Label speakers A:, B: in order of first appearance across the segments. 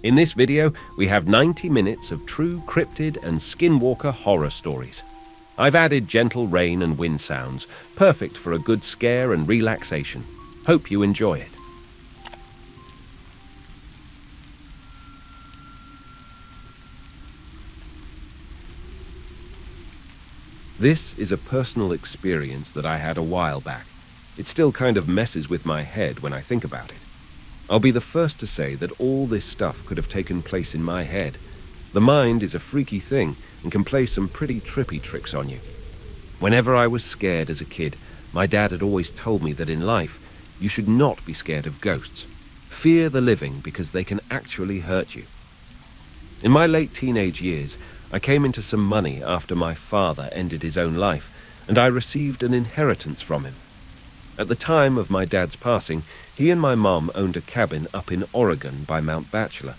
A: In this video, we have 90 minutes of true cryptid and Skinwalker horror stories. I've added gentle rain and wind sounds, perfect for a good scare and relaxation. Hope you enjoy it. This is a personal experience that I had a while back. It still kind of messes with my head when I think about it. I'll be the first to say that all this stuff could have taken place in my head. The mind is a freaky thing and can play some pretty trippy tricks on you. Whenever I was scared as a kid, my dad had always told me that in life, you should not be scared of ghosts. Fear the living because they can actually hurt you. In my late teenage years, I came into some money after my father ended his own life, and I received an inheritance from him. At the time of my dad's passing, he and my mum owned a cabin up in Oregon by Mount Bachelor.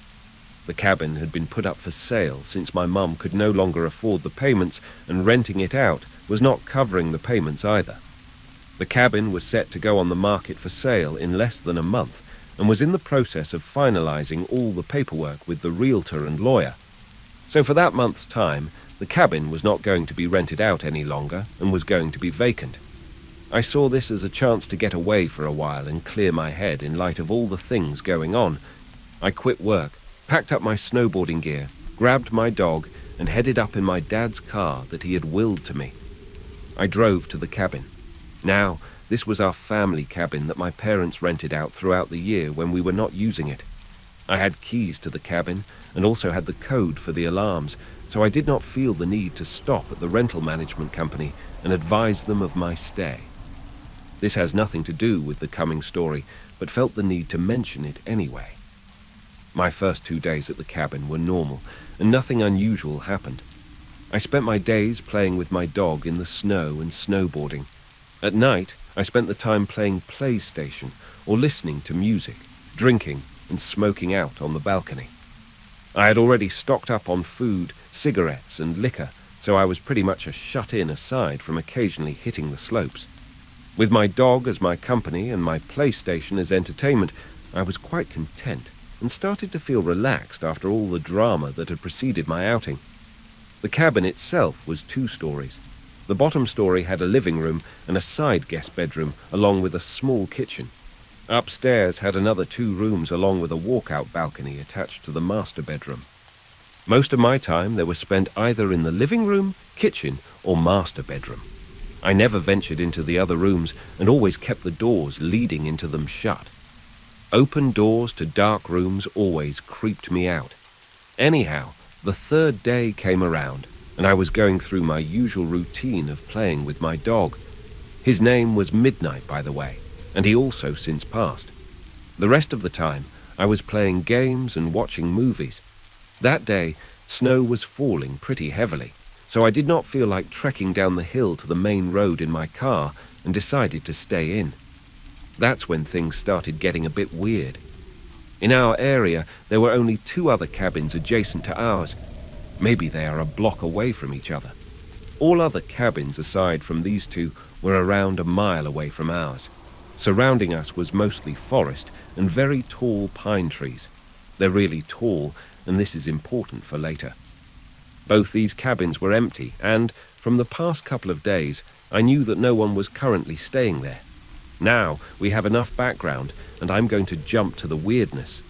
A: The cabin had been put up for sale since my mum could no longer afford the payments, and renting it out was not covering the payments either. The cabin was set to go on the market for sale in less than a month, and was in the process of finalizing all the paperwork with the realtor and lawyer. So for that month's time, the cabin was not going to be rented out any longer and was going to be vacant. I saw this as a chance to get away for a while and clear my head in light of all the things going on. I quit work, packed up my snowboarding gear, grabbed my dog, and headed up in my dad's car that he had willed to me. I drove to the cabin. Now, this was our family cabin that my parents rented out throughout the year when we were not using it. I had keys to the cabin and also had the code for the alarms, so I did not feel the need to stop at the rental management company and advise them of my stay. This has nothing to do with the coming story, but felt the need to mention it anyway. My first 2 days at the cabin were normal, and nothing unusual happened. I spent my days playing with my dog in the snow and snowboarding. At night, I spent the time playing PlayStation or listening to music, drinking, and smoking out on the balcony. I had already stocked up on food, cigarettes, and liquor, so I was pretty much a shut-in aside from occasionally hitting the slopes. With my dog as my company and my PlayStation as entertainment, I was quite content and started to feel relaxed after all the drama that had preceded my outing. The cabin itself was 2 stories. The bottom story had a living room and a side guest bedroom along with a small kitchen. Upstairs had another 2 rooms along with a walkout balcony attached to the master bedroom. Most of my time there was spent either in the living room, kitchen, or master bedroom. I never ventured into the other rooms and always kept the doors leading into them shut. Open doors to dark rooms always creeped me out. Anyhow, the 3rd day came around, and I was going through my usual routine of playing with my dog. His name was Midnight, by the way, and he also since passed. The rest of the time, I was playing games and watching movies. That day, snow was falling pretty heavily, so I did not feel like trekking down the hill to the main road in my car and decided to stay in. That's when things started getting a bit weird. In our area, there were only 2 other cabins adjacent to ours. Maybe they are a block away from each other. All other cabins aside from these 2 were around a mile away from ours. Surrounding us was mostly forest and very tall pine trees. They're really tall, and this is important for later. Both these cabins were empty, and, from the past couple of days, I knew that no one was currently staying there. Now, we have enough background, and I'm going to jump to the weirdness.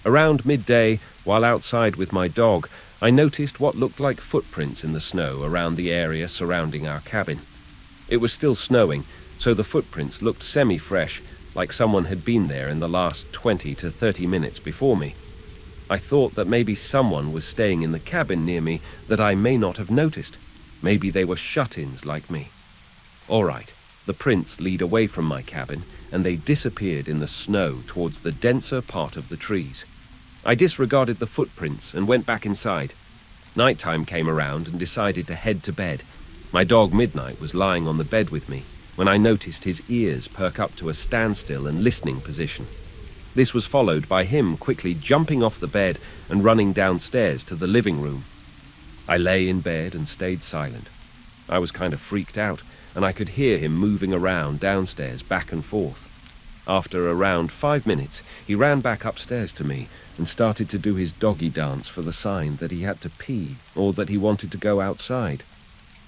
A: Around midday, while outside with my dog, I noticed what looked like footprints in the snow around the area surrounding our cabin. It was still snowing, so the footprints looked semi-fresh, like someone had been there in the last 20 to 30 minutes before me. I thought that maybe someone was staying in the cabin near me that I may not have noticed. Maybe they were shut-ins like me. All right, the prints lead away from my cabin, and they disappeared in the snow towards the denser part of the trees. I disregarded the footprints and went back inside. Nighttime came around and decided to head to bed. My dog Midnight was lying on the bed with me when I noticed his ears perk up to a standstill and listening position. This was followed by him quickly jumping off the bed and running downstairs to the living room. I lay in bed and stayed silent. I was kind of freaked out, and I could hear him moving around downstairs back and forth. After around 5 minutes, he ran back upstairs to me and started to do his doggy dance for the sign that he had to pee or that he wanted to go outside.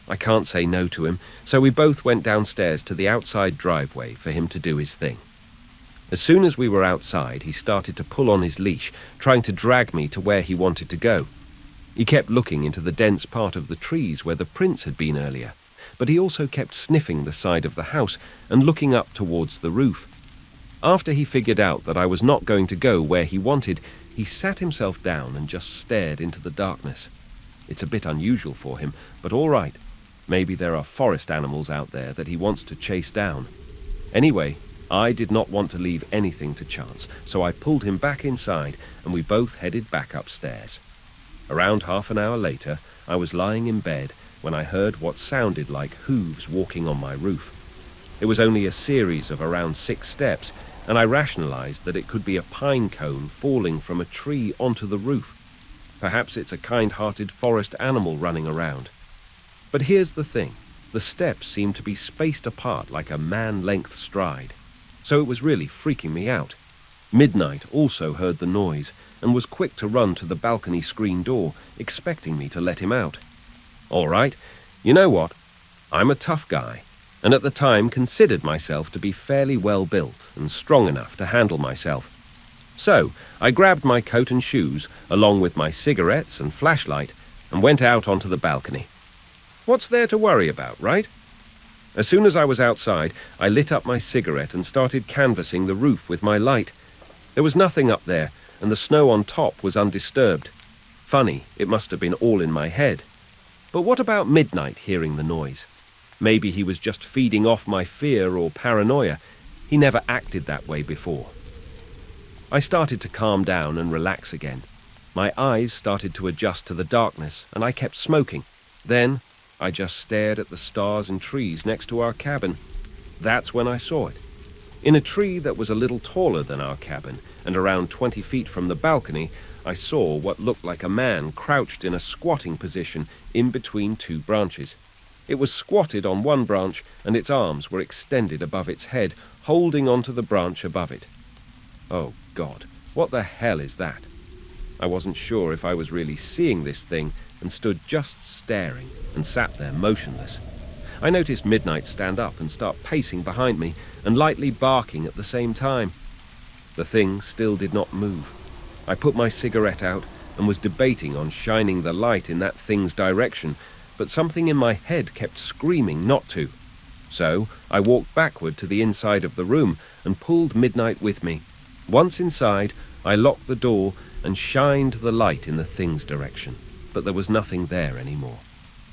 A: I can't say no to him, so we both went downstairs to the outside driveway for him to do his thing. As soon as we were outside, he started to pull on his leash, trying to drag me to where he wanted to go. He kept looking into the dense part of the trees where the prints had been earlier, but he also kept sniffing the side of the house and looking up towards the roof. After he figured out that I was not going to go where he wanted, he sat himself down and just stared into the darkness. It's a bit unusual for him, but all right. Maybe there are forest animals out there that he wants to chase down. Anyway, I did not want to leave anything to chance, so I pulled him back inside and we both headed back upstairs. Around half an hour later, I was lying in bed when I heard what sounded like hooves walking on my roof. It was only a series of around 6 steps, and I rationalized that it could be a pine cone falling from a tree onto the roof. Perhaps it's a kind-hearted forest animal running around. But here's the thing. The steps seemed to be spaced apart like a man-length stride, so it was really freaking me out. Midnight also heard the noise and was quick to run to the balcony screen door, expecting me to let him out. All right, you know what? I'm a tough guy, and at the time considered myself to be fairly well built and strong enough to handle myself. So I grabbed my coat and shoes, along with my cigarettes and flashlight, and went out onto the balcony. What's there to worry about, right? As soon as I was outside, I lit up my cigarette and started canvassing the roof with my light. There was nothing up there, and the snow on top was undisturbed. Funny, it must have been all in my head. But what about Midnight hearing the noise? Maybe he was just feeding off my fear or paranoia. He never acted that way before. I started to calm down and relax again. My eyes started to adjust to the darkness, and I kept smoking. Then I just stared at the stars and trees next to our cabin. That's when I saw it. In a tree that was a little taller than our cabin, and around 20 feet from the balcony, I saw what looked like a man crouched in a squatting position in between 2 branches. It was squatted on one branch, and its arms were extended above its head, holding onto the branch above it. Oh God, what the hell is that? I wasn't sure if I was really seeing this thing, and stood just staring and sat there motionless. I noticed Midnight stand up and start pacing behind me and lightly barking at the same time. The thing still did not move. I put my cigarette out and was debating on shining the light in that thing's direction, but something in my head kept screaming not to. So I walked backward to the inside of the room and pulled Midnight with me. Once inside, I locked the door and shined the light in the thing's direction, but there was nothing there anymore.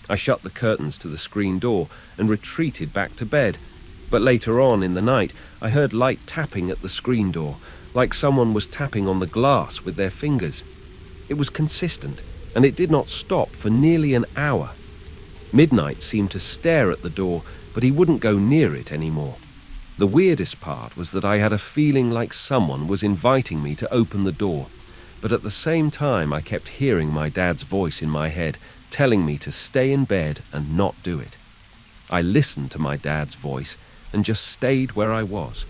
A: I shut the curtains to the screen door and retreated back to bed, but later on in the night I heard light tapping at the screen door, like someone was tapping on the glass with their fingers. It was consistent, and it did not stop for nearly an hour. Midnight seemed to stare at the door, but he wouldn't go near it anymore. The weirdest part was that I had a feeling like someone was inviting me to open the door, but at the same time I kept hearing my dad's voice in my head, telling me to stay in bed and not do it. I listened to my dad's voice and just stayed where I was.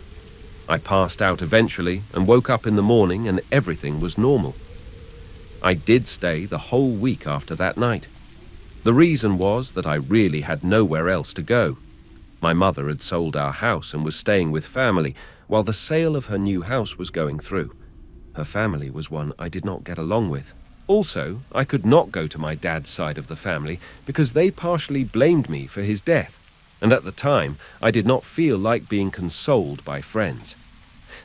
A: I passed out eventually and woke up in the morning and everything was normal. I did stay the whole week after that night. The reason was that I really had nowhere else to go. My mother had sold our house and was staying with family while the sale of her new house was going through. Her family was one I did not get along with. Also, I could not go to my dad's side of the family because they partially blamed me for his death, and at the time I did not feel like being consoled by friends.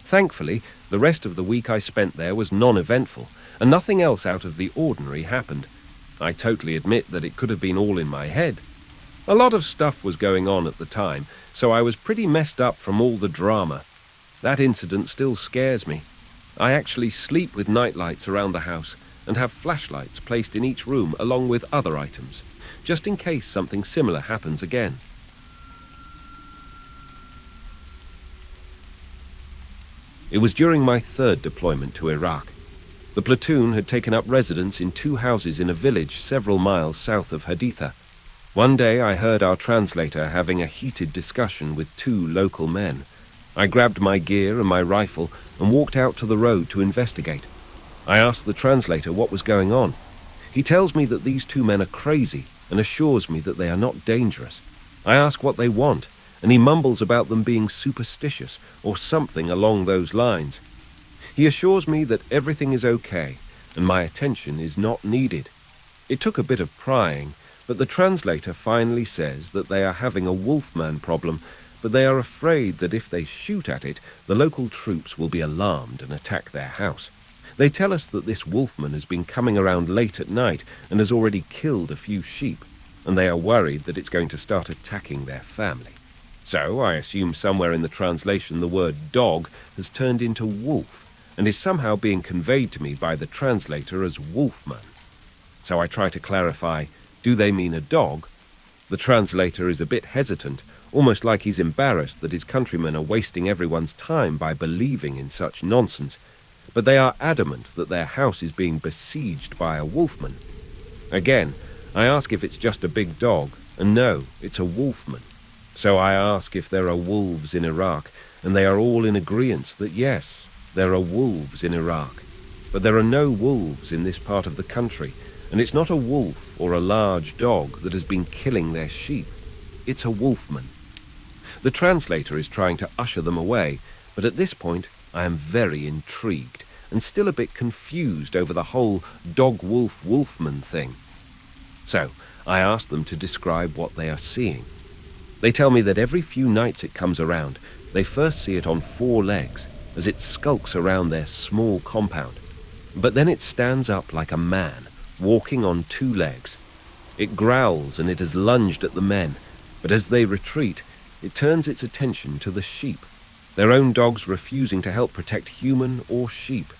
A: Thankfully, the rest of the week I spent there was non-eventful, and nothing else out of the ordinary happened. I totally admit that it could have been all in my head. A lot of stuff was going on at the time, so I was pretty messed up from all the drama. That incident still scares me. I actually sleep with nightlights around the house and have flashlights placed in each room along with other items, just in case something similar happens again. It was during my 3rd deployment to Iraq. The platoon had taken up residence in 2 houses in a village several miles south of Haditha. One day I heard our translator having a heated discussion with 2 local men. I grabbed my gear and my rifle and walked out to the road to investigate. I asked the translator what was going on. He tells me that these two men are crazy and assures me that they are not dangerous. I ask what they want, and he mumbles about them being superstitious or something along those lines. He assures me that everything is okay and my attention is not needed. It took a bit of prying, but the translator finally says that they are having a wolfman problem, but they are afraid that if they shoot at it, the local troops will be alarmed and attack their house. They tell us that this wolfman has been coming around late at night and has already killed a few sheep, and they are worried that it's going to start attacking their family. So I assume somewhere in the translation the word dog has turned into wolf and is somehow being conveyed to me by the translator as wolfman. So I try to clarify, do they mean a dog? The translator is a bit hesitant, almost like he's embarrassed that his countrymen are wasting everyone's time by believing in such nonsense, but they are adamant that their house is being besieged by a wolfman. Again, I ask if it's just a big dog, and no, it's a wolfman. So I ask if there are wolves in Iraq, and they are all in agreement that yes, there are wolves in Iraq. But there are no wolves in this part of the country, and it's not a wolf or a large dog that has been killing their sheep. It's a wolfman. The translator is trying to usher them away, but at this point I am very intrigued and still a bit confused over the whole dog-wolf-wolfman thing. So I ask them to describe what they are seeing. They tell me that every few nights it comes around, they first see it on 4 legs as it skulks around their small compound. But then it stands up like a man, walking on 2 legs. It growls and it has lunged at the men, but as they retreat, it turns its attention to the sheep, their own dogs refusing to help protect human or sheep.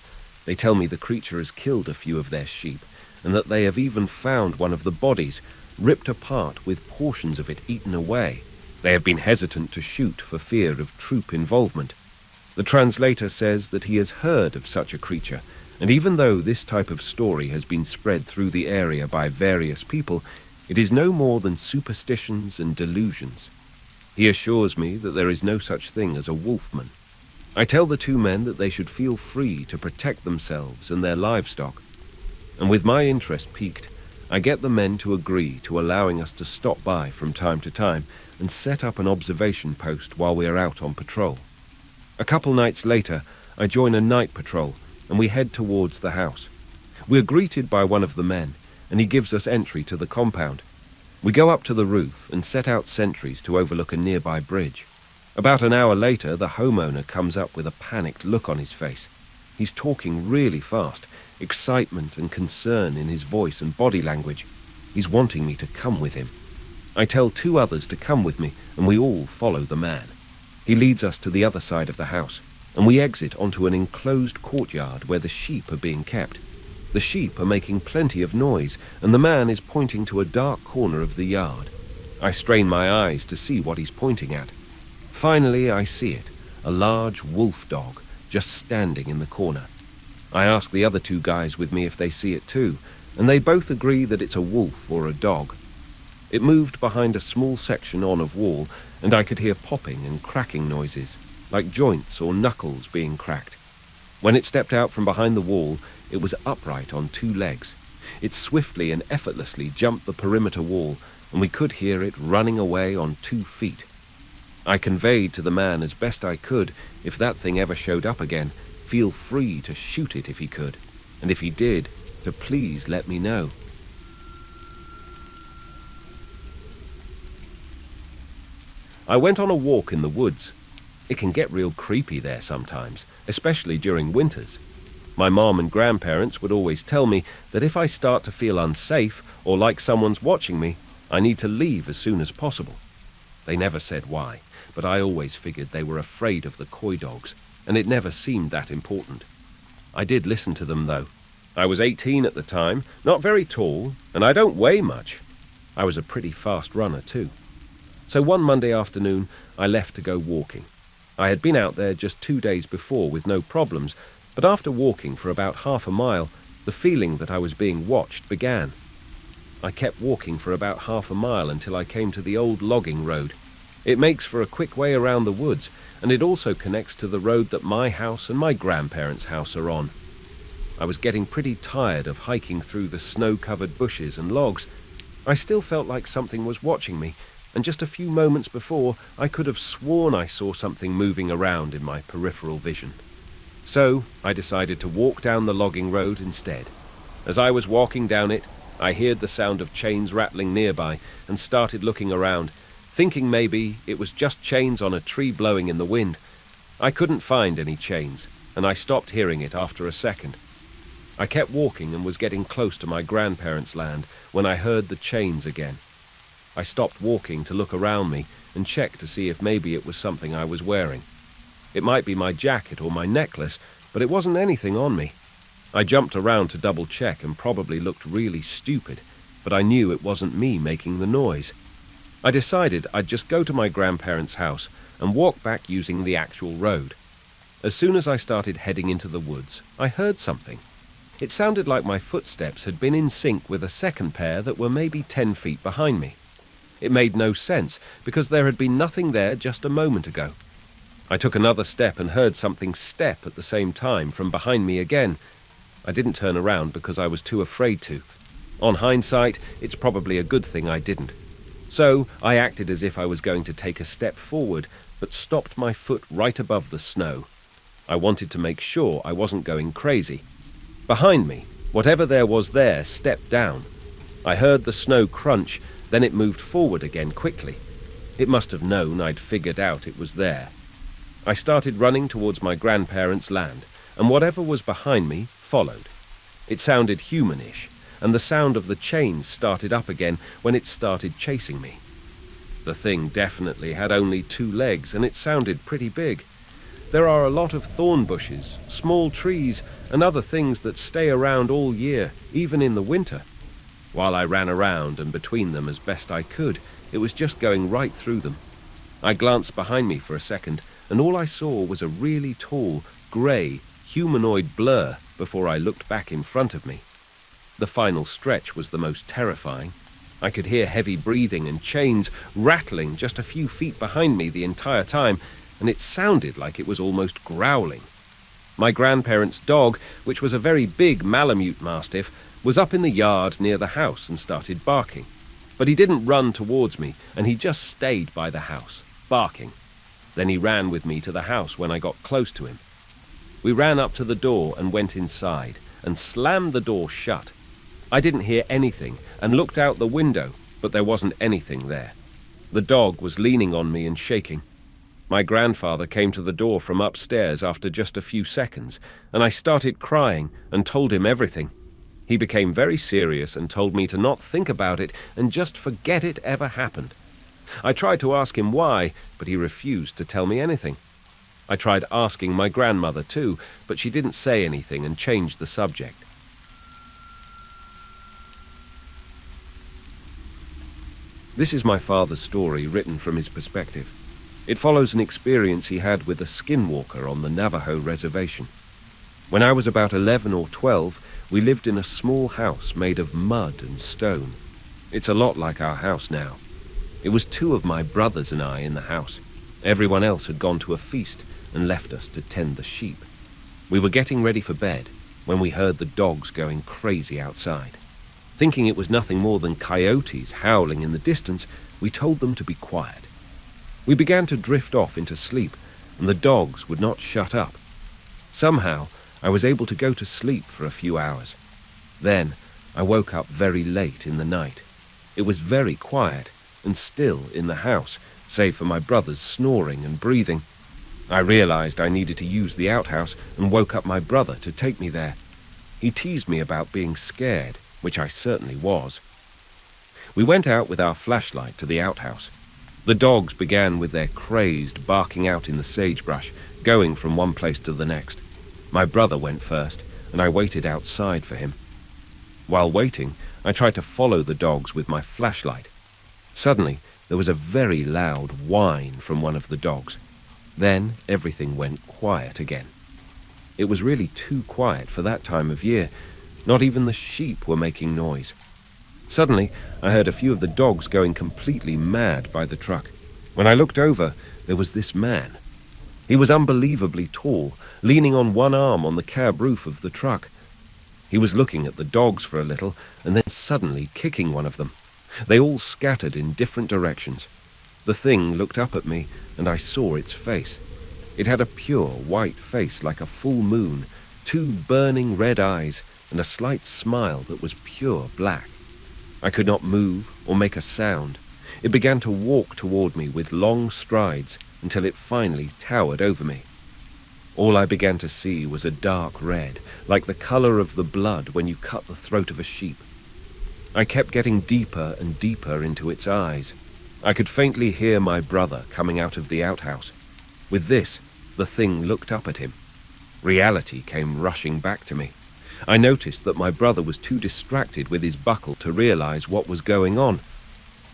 A: They tell me the creature has killed a few of their sheep, and that they have even found one of the bodies, ripped apart with portions of it eaten away. They have been hesitant to shoot for fear of troop involvement. The translator says that he has heard of such a creature, and even though this type of story has been spread through the area by various people, it is no more than superstitions and delusions. He assures me that there is no such thing as a wolfman. I tell the 2 men that they should feel free to protect themselves and their livestock. And with my interest piqued, I get the men to agree to allowing us to stop by from time to time and set up an observation post while we are out on patrol. A couple nights later, I join a night patrol and we head towards the house. We are greeted by one of the men, and he gives us entry to the compound. We go up to the roof and set out sentries to overlook a nearby bridge. About an hour later, the homeowner comes up with a panicked look on his face. He's talking really fast, excitement and concern in his voice and body language. He's wanting me to come with him. I tell 2 others to come with me, and we all follow the man. He leads us to the other side of the house, and we exit onto an enclosed courtyard where the sheep are being kept. The sheep are making plenty of noise, and the man is pointing to a dark corner of the yard. I strain my eyes to see what he's pointing at. Finally, I see it, a large wolf dog, just standing in the corner. I ask the other 2 guys with me if they see it too, and they both agree that it's a wolf or a dog. It moved behind a small section of wall, and I could hear popping and cracking noises, like joints or knuckles being cracked. When it stepped out from behind the wall, it was upright on 2 legs. It swiftly and effortlessly jumped the perimeter wall, and we could hear it running away on 2 feet. I conveyed to the man as best I could, if that thing ever showed up again, feel free to shoot it if he could, and if he did, to please let me know. I went on a walk in the woods. It can get real creepy there sometimes, especially during winters. My mom and grandparents would always tell me that if I start to feel unsafe or like someone's watching me, I need to leave as soon as possible. They never said why, but I always figured they were afraid of the coy dogs, and it never seemed that important. I did listen to them, though. I was 18 at the time, not very tall, and I don't weigh much. I was a pretty fast runner, too. So one Monday afternoon, I left to go walking. I had been out there just 2 days before with no problems, but after walking for about half a mile, the feeling that I was being watched began. I kept walking for about half a mile until I came to the old logging road. It makes for a quick way around the woods, and it also connects to the road that my house and my grandparents' house are on. I was getting pretty tired of hiking through the snow-covered bushes and logs. I still felt like something was watching me, and just a few moments before, I could have sworn I saw something moving around in my peripheral vision. So, I decided to walk down the logging road instead. As I was walking down it, I heard the sound of chains rattling nearby and started looking around, thinking maybe it was just chains on a tree blowing in the wind. I couldn't find any chains, and I stopped hearing it after a second. I kept walking and was getting close to my grandparents' land when I heard the chains again. I stopped walking to look around me and check to see if maybe it was something I was wearing. It might be my jacket or my necklace, but it wasn't anything on me. I jumped around to double check and probably looked really stupid, but I knew it wasn't me making the noise. I decided I'd just go to my grandparents' house and walk back using the actual road. As soon as I started heading into the woods, I heard something. It sounded like my footsteps had been in sync with a second pair that were maybe 10 feet behind me. It made no sense because there had been nothing there just a moment ago. I took another step and heard something step at the same time from behind me again. I didn't turn around because I was too afraid to. On hindsight, it's probably a good thing I didn't. So I acted as if I was going to take a step forward, but stopped my foot right above the snow. I wanted to make sure I wasn't going crazy. Behind me, whatever there was there stepped down. I heard the snow crunch, then it moved forward again quickly. It must have known I'd figured out it was there. I started running towards my grandparents' land, and whatever was behind me followed. It sounded humanish, and the sound of the chains started up again when it started chasing me. The thing definitely had only 2 legs, and it sounded pretty big. There are a lot of thorn bushes, small trees, and other things that stay around all year, even in the winter. While I ran around and between them as best I could, it was just going right through them. I glanced behind me for a second, and all I saw was a really tall, grey, humanoid blur before I looked back in front of me. The final stretch was the most terrifying. I could hear heavy breathing and chains rattling just a few feet behind me the entire time, and it sounded like it was almost growling. My grandparents' dog, which was a very big Malamute Mastiff, was up in the yard near the house and started barking. But he didn't run towards me, and he just stayed by the house, barking. Then he ran with me to the house when I got close to him. We ran up to the door and went inside, and slammed the door shut. I didn't hear anything and looked out the window, but there wasn't anything there. The dog was leaning on me and shaking. My grandfather came to the door from upstairs after just a few seconds, and I started crying and told him everything. He became very serious and told me to not think about it and just forget it ever happened. I tried to ask him why, but he refused to tell me anything. I tried asking my grandmother too, but she didn't say anything and changed the subject. This is my father's story written from his perspective. It follows an experience he had with a Skinwalker on the Navajo reservation. When I was about 11 or 12, we lived in a small house made of mud and stone. It's a lot like our house now. It was 2 of my brothers and I in the house. Everyone else had gone to a feast and left us to tend the sheep. We were getting ready for bed when we heard the dogs going crazy outside. Thinking it was nothing more than coyotes howling in the distance, we told them to be quiet. We began to drift off into sleep, and the dogs would not shut up. Somehow, I was able to go to sleep for a few hours. Then, I woke up very late in the night. It was very quiet and still in the house, save for my brother's snoring and breathing. I realized I needed to use the outhouse and woke up my brother to take me there. He teased me about being scared, which I certainly was. We went out with our flashlight to the outhouse. The dogs began with their crazed barking out in the sagebrush, going from one place to the next. My brother went first, and I waited outside for him. While waiting, I tried to follow the dogs with my flashlight. Suddenly, there was a very loud whine from one of the dogs. Then everything went quiet again. It was really too quiet for that time of year. Not even the sheep were making noise. Suddenly, I heard a few of the dogs going completely mad by the truck. When I looked over, there was this man. He was unbelievably tall, leaning on one arm on the cab roof of the truck. He was looking at the dogs for a little, and then suddenly kicking one of them. They all scattered in different directions. The thing looked up at me, and I saw its face. It had a pure white face like a full moon, 2 burning red eyes, and a slight smile that was pure black. I could not move or make a sound. It began to walk toward me with long strides until it finally towered over me. All I began to see was a dark red, like the color of the blood when you cut the throat of a sheep. I kept getting deeper and deeper into its eyes. I could faintly hear my brother coming out of the outhouse. With this, the thing looked up at him. Reality came rushing back to me. I noticed that my brother was too distracted with his buckle to realize what was going on.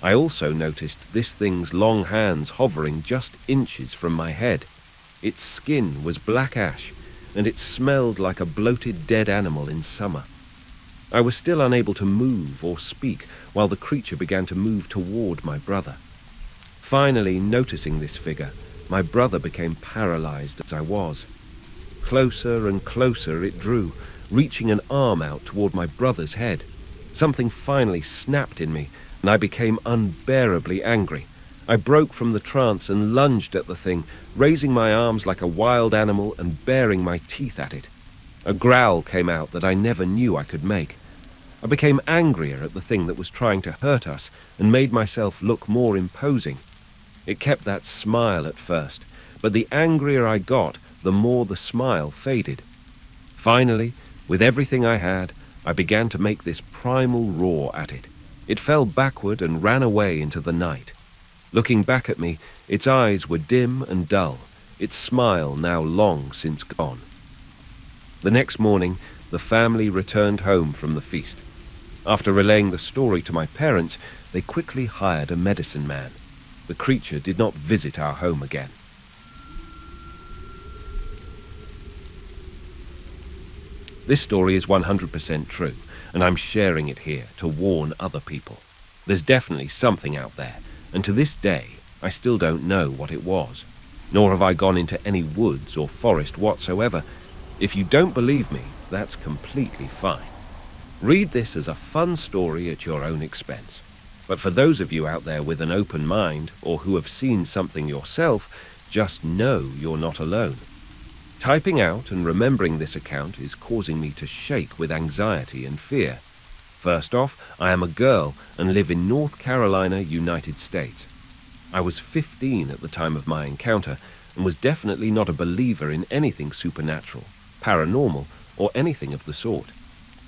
A: I also noticed this thing's long hands hovering just inches from my head. Its skin was black ash, and it smelled like a bloated dead animal in summer. I was still unable to move or speak while the creature began to move toward my brother. Finally, noticing this figure, my brother became paralyzed as I was. Closer and closer it drew, reaching an arm out toward my brother's head. Something finally snapped in me, and I became unbearably angry. I broke from the trance and lunged at the thing, raising my arms like a wild animal and baring my teeth at it. A growl came out that I never knew I could make. I became angrier at the thing that was trying to hurt us and made myself look more imposing. It kept that smile at first, but the angrier I got, the more the smile faded. Finally, with everything I had, I began to make this primal roar at it. It fell backward and ran away into the night. Looking back at me, its eyes were dim and dull, its smile now long since gone. The next morning, the family returned home from the feast. After relaying the story to my parents, they quickly hired a medicine man. The creature did not visit our home again. This story is 100% true, and I'm sharing it here to warn other people. There's definitely something out there, and to this day, I still don't know what it was. Nor have I gone into any woods or forest whatsoever. If you don't believe me, that's completely fine. Read this as a fun story at your own expense. But for those of you out there with an open mind, or who have seen something yourself, just know you're not alone. Typing out and remembering this account is causing me to shake with anxiety and fear. First off, I am a girl and live in North Carolina, United States. I was 15 at the time of my encounter and was definitely not a believer in anything supernatural, paranormal, or anything of the sort.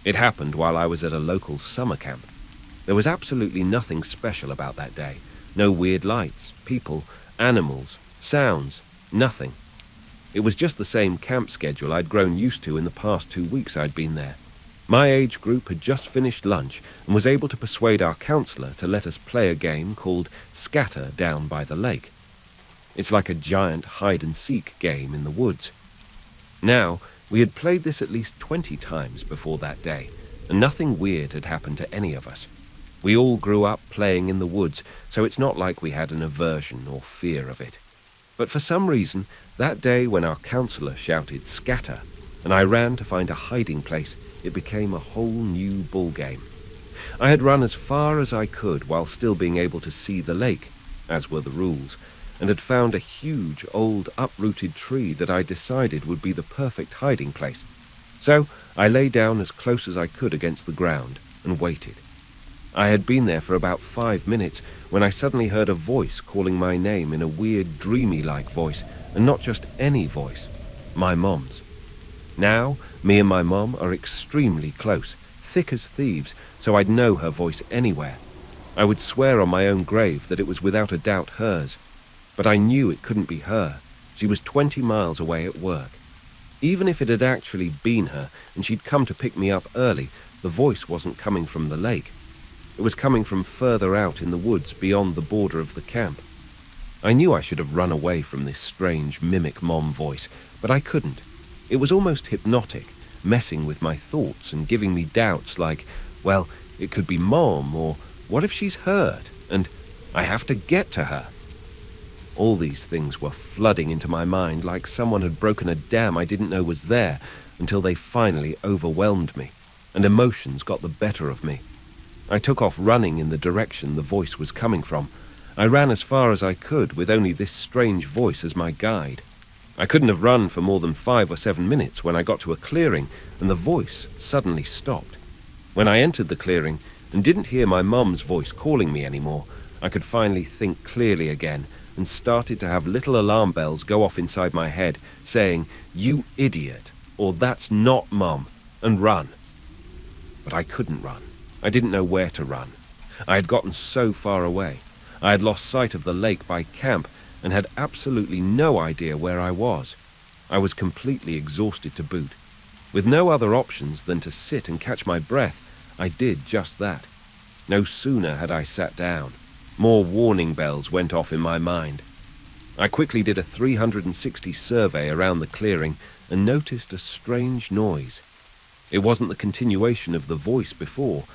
A: It happened while I was at a local summer camp. There was absolutely nothing special about that day. No weird lights, people, animals, sounds, nothing. It was just the same camp schedule I'd grown used to in the past 2 weeks I'd been there. My age group had just finished lunch and was able to persuade our counselor to let us play a game called Scatter down by the lake. It's like a giant hide-and-seek game in the woods. Now, we had played this at least 20 times before that day, and nothing weird had happened to any of us. We all grew up playing in the woods, so it's not like we had an aversion or fear of it. But for some reason, that day when our counselor shouted scatter, and I ran to find a hiding place, it became a whole new ballgame. I had run as far as I could while still being able to see the lake, as were the rules, and had found a huge old uprooted tree that I decided would be the perfect hiding place. So I lay down as close as I could against the ground and waited. I had been there for about 5 minutes when I suddenly heard a voice calling my name in a weird dreamy-like voice, and not just any voice, my mom's. Now, me and my mom are extremely close, thick as thieves, so I'd know her voice anywhere. I would swear on my own grave that it was without a doubt hers. But I knew it couldn't be her. She was 20 miles away at work. Even if it had actually been her and she'd come to pick me up early, the voice wasn't coming from the lake. It was coming from further out in the woods beyond the border of the camp. I knew I should have run away from this strange mimic mom voice, but I couldn't. It was almost hypnotic, messing with my thoughts and giving me doubts like, well, it could be Mom, or what if she's hurt, and I have to get to her. All these things were flooding into my mind like someone had broken a dam I didn't know was there, until they finally overwhelmed me, and emotions got the better of me. I took off running in the direction the voice was coming from. I ran as far as I could with only this strange voice as my guide. I couldn't have run for more than 5 or 7 minutes when I got to a clearing, and the voice suddenly stopped. When I entered the clearing and didn't hear my mum's voice calling me anymore, I could finally think clearly again and started to have little alarm bells go off inside my head saying, "You idiot," or "That's not Mum," and run. But I couldn't run. I didn't know where to run. I had gotten so far away. I had lost sight of the lake by camp and had absolutely no idea where I was. I was completely exhausted to boot. With no other options than to sit and catch my breath, I did just that. No sooner had I sat down, more warning bells went off in my mind. I quickly did a 360 survey around the clearing and noticed a strange noise. It wasn't the continuation of the voice before.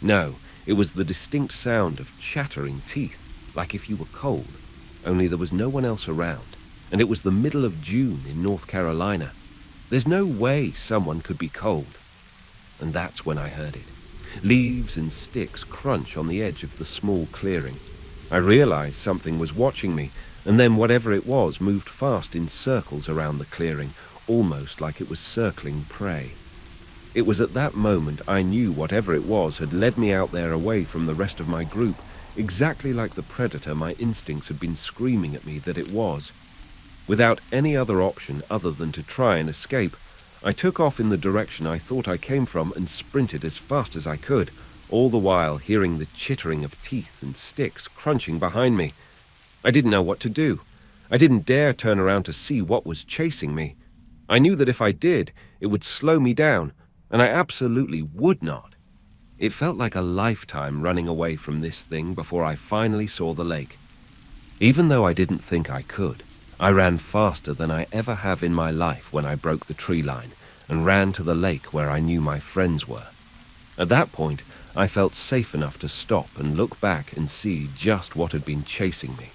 A: No, it was the distinct sound of chattering teeth, like if you were cold, only there was no one else around, and it was the middle of June in North Carolina. There's no way someone could be cold. And that's when I heard it. Leaves and sticks crunch on the edge of the small clearing. I realized something was watching me, and then whatever it was moved fast in circles around the clearing, almost like it was circling prey. It was at that moment I knew whatever it was had led me out there away from the rest of my group, exactly like the predator my instincts had been screaming at me that it was. Without any other option other than to try and escape, I took off in the direction I thought I came from and sprinted as fast as I could, all the while hearing the chittering of teeth and sticks crunching behind me. I didn't know what to do. I didn't dare turn around to see what was chasing me. I knew that if I did, it would slow me down, and I absolutely would not. It felt like a lifetime running away from this thing before I finally saw the lake. Even though I didn't think I could, I ran faster than I ever have in my life when I broke the tree line and ran to the lake where I knew my friends were. At that point, I felt safe enough to stop and look back and see just what had been chasing me.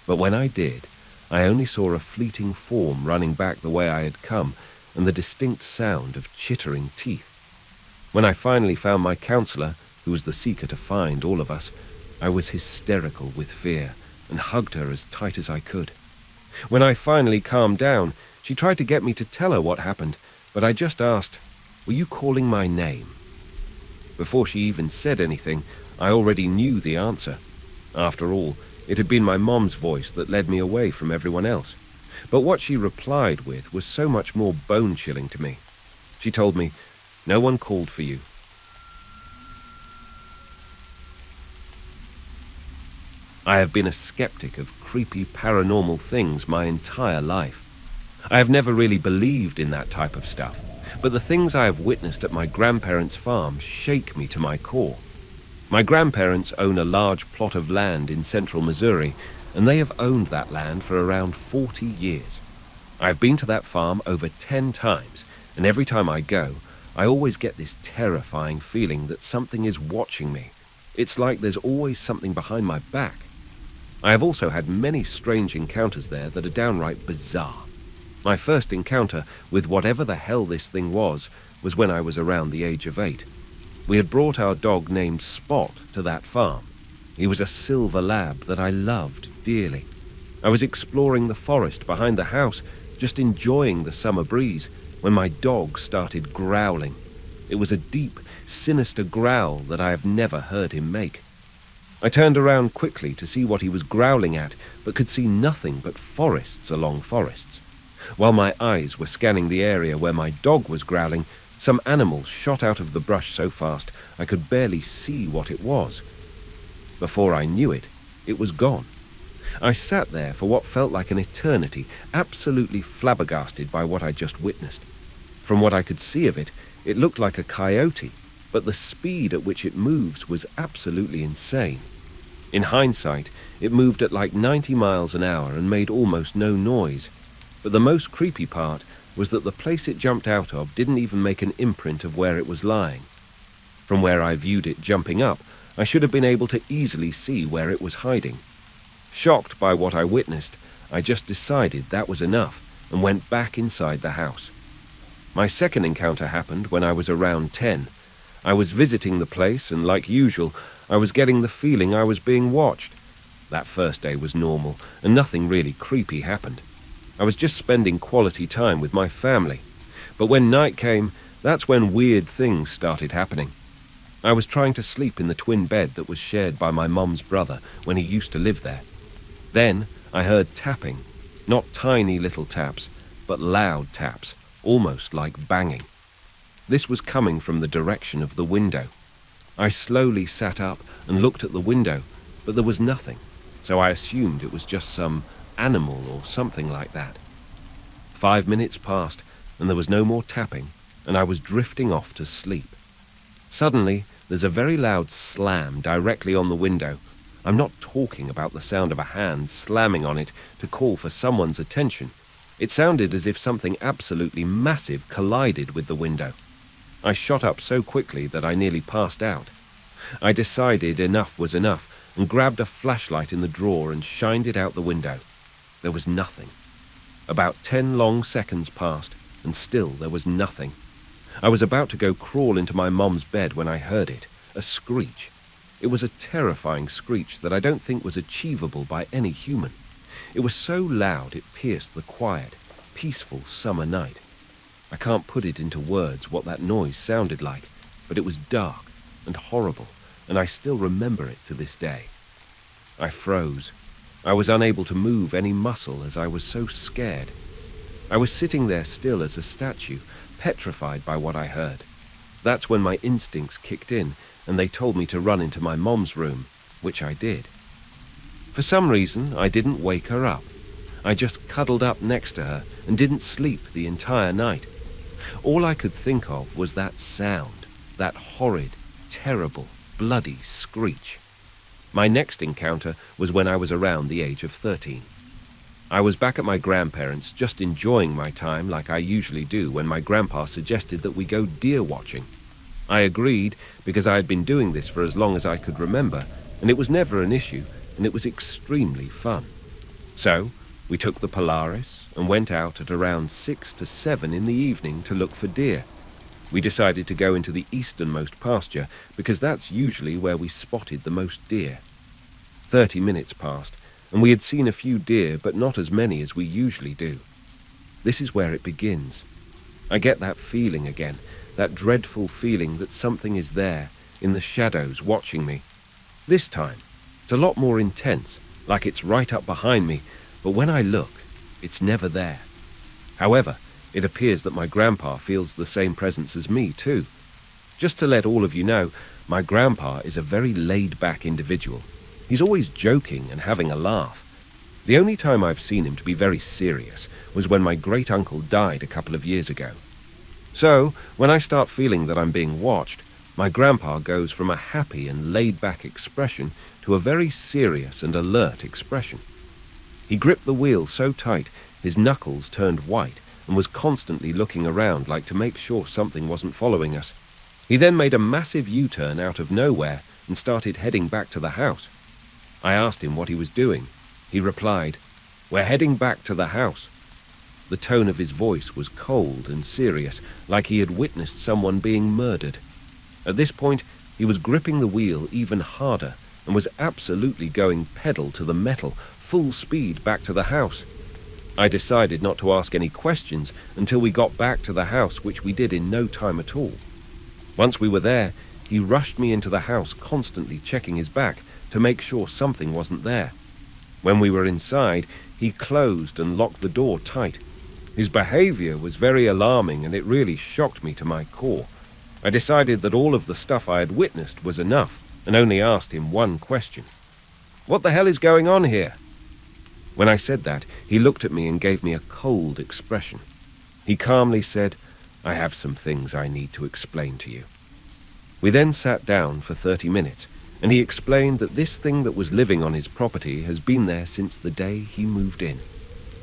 A: But when I did, I only saw a fleeting form running back the way I had come and the distinct sound of chittering teeth. When I finally found my counselor, who was the seeker to find all of us, I was hysterical with fear and hugged her as tight as I could. When I finally calmed down, she tried to get me to tell her what happened, but I just asked, "Were you calling my name?" Before she even said anything, I already knew the answer. After all, it had been my mom's voice that led me away from everyone else. But what she replied with was so much more bone-chilling to me. She told me, "No one called for you." I have been a skeptic of creepy paranormal things my entire life. I have never really believed in that type of stuff, but the things I have witnessed at my grandparents' farm shake me to my core. My grandparents own a large plot of land in central Missouri, and they have owned that land for around 40 years. I have been to that farm over 10 times, and every time I go, I always get this terrifying feeling that something is watching me. It's like there's always something behind my back. I have also had many strange encounters there that are downright bizarre. My first encounter with whatever the hell this thing was when I was around the age of 8. We had brought our dog named Spot to that farm. He was a silver lab that I loved dearly. I was exploring the forest behind the house, just enjoying the summer breeze, when my dog started growling. It was a deep, sinister growl that I have never heard him make. I turned around quickly to see what he was growling at, but could see nothing but forests along forests. While my eyes were scanning the area where my dog was growling, some animal shot out of the brush so fast I could barely see what it was. Before I knew it, it was gone. I sat there for what felt like an eternity, absolutely flabbergasted by what I just witnessed. From what I could see of it, it looked like a coyote, but the speed at which it moves was absolutely insane. In hindsight, it moved at like 90 miles an hour and made almost no noise. But the most creepy part was that the place it jumped out of didn't even make an imprint of where it was lying. From where I viewed it jumping up, I should have been able to easily see where it was hiding. Shocked by what I witnessed, I just decided that was enough and went back inside the house. My second encounter happened when I was around 10. I was visiting the place and, like usual, I was getting the feeling I was being watched. That first day was normal and nothing really creepy happened. I was just spending quality time with my family. But when night came, that's when weird things started happening. I was trying to sleep in the twin bed that was shared by my mum's brother when he used to live there. Then I heard tapping, not tiny little taps, but loud taps, almost like banging. This was coming from the direction of the window. I slowly sat up and looked at the window, but there was nothing, so I assumed it was just some animal or something like that. 5 minutes passed, and there was no more tapping, and I was drifting off to sleep. Suddenly, there's a very loud slam directly on the window. I'm not talking about the sound of a hand slamming on it to call for someone's attention. It sounded as if something absolutely massive collided with the window. I shot up so quickly that I nearly passed out. I decided enough was enough and grabbed a flashlight in the drawer and shined it out the window. There was nothing. About 10 long seconds passed, and still there was nothing. I was about to go crawl into my mom's bed when I heard it, a screech. It was a terrifying screech that I don't think was achievable by any human. It was so loud it pierced the quiet, peaceful summer night. I can't put it into words what that noise sounded like, but it was dark and horrible, and I still remember it to this day. I froze. I was unable to move any muscle as I was so scared. I was sitting there still as a statue, petrified by what I heard. That's when my instincts kicked in, and they told me to run into my mom's room, which I did. For some reason, I didn't wake her up. I just cuddled up next to her and didn't sleep the entire night. All I could think of was that sound, that horrid, terrible, bloody screech. My next encounter was when I was around the age of 13. I was back at my grandparents', just enjoying my time like I usually do when my grandpa suggested that we go deer watching. I agreed because I had been doing this for as long as I could remember, and it was never an issue, and it was extremely fun. So, we took the Polaris and went out at around 6 to 7 in the evening to look for deer. We decided to go into the easternmost pasture because that's usually where we spotted the most deer. 30 minutes passed, and we had seen a few deer, but not as many as we usually do. This is where it begins. I get that feeling again, that dreadful feeling that something is there, in the shadows, watching me. This time, it's a lot more intense, like it's right up behind me, but when I look, it's never there. However, it appears that my grandpa feels the same presence as me, too. Just to let all of you know, my grandpa is a very laid-back individual. He's always joking and having a laugh. The only time I've seen him to be very serious was when my great-uncle died a couple of years ago. So, when I start feeling that I'm being watched, my grandpa goes from a happy and laid-back expression to a very serious and alert expression. He gripped the wheel so tight, his knuckles turned white, and was constantly looking around like to make sure something wasn't following us. He then made a massive U-turn out of nowhere and started heading back to the house. I asked him what he was doing. He replied, "We're heading back to the house." The tone of his voice was cold and serious, like he had witnessed someone being murdered. At this point, he was gripping the wheel even harder and was absolutely going pedal to the metal, full speed back to the house. I decided not to ask any questions until we got back to the house, which we did in no time at all. Once we were there, he rushed me into the house, constantly checking his back to make sure something wasn't there. When we were inside, he closed and locked the door tight. His behavior was very alarming, and it really shocked me to my core. I decided that all of the stuff I had witnessed was enough, and only asked him one question. "What the hell is going on here?" When I said that, he looked at me and gave me a cold expression. He calmly said, "I have some things I need to explain to you." We then sat down for 30 minutes, and he explained that this thing that was living on his property has been there since the day he moved in.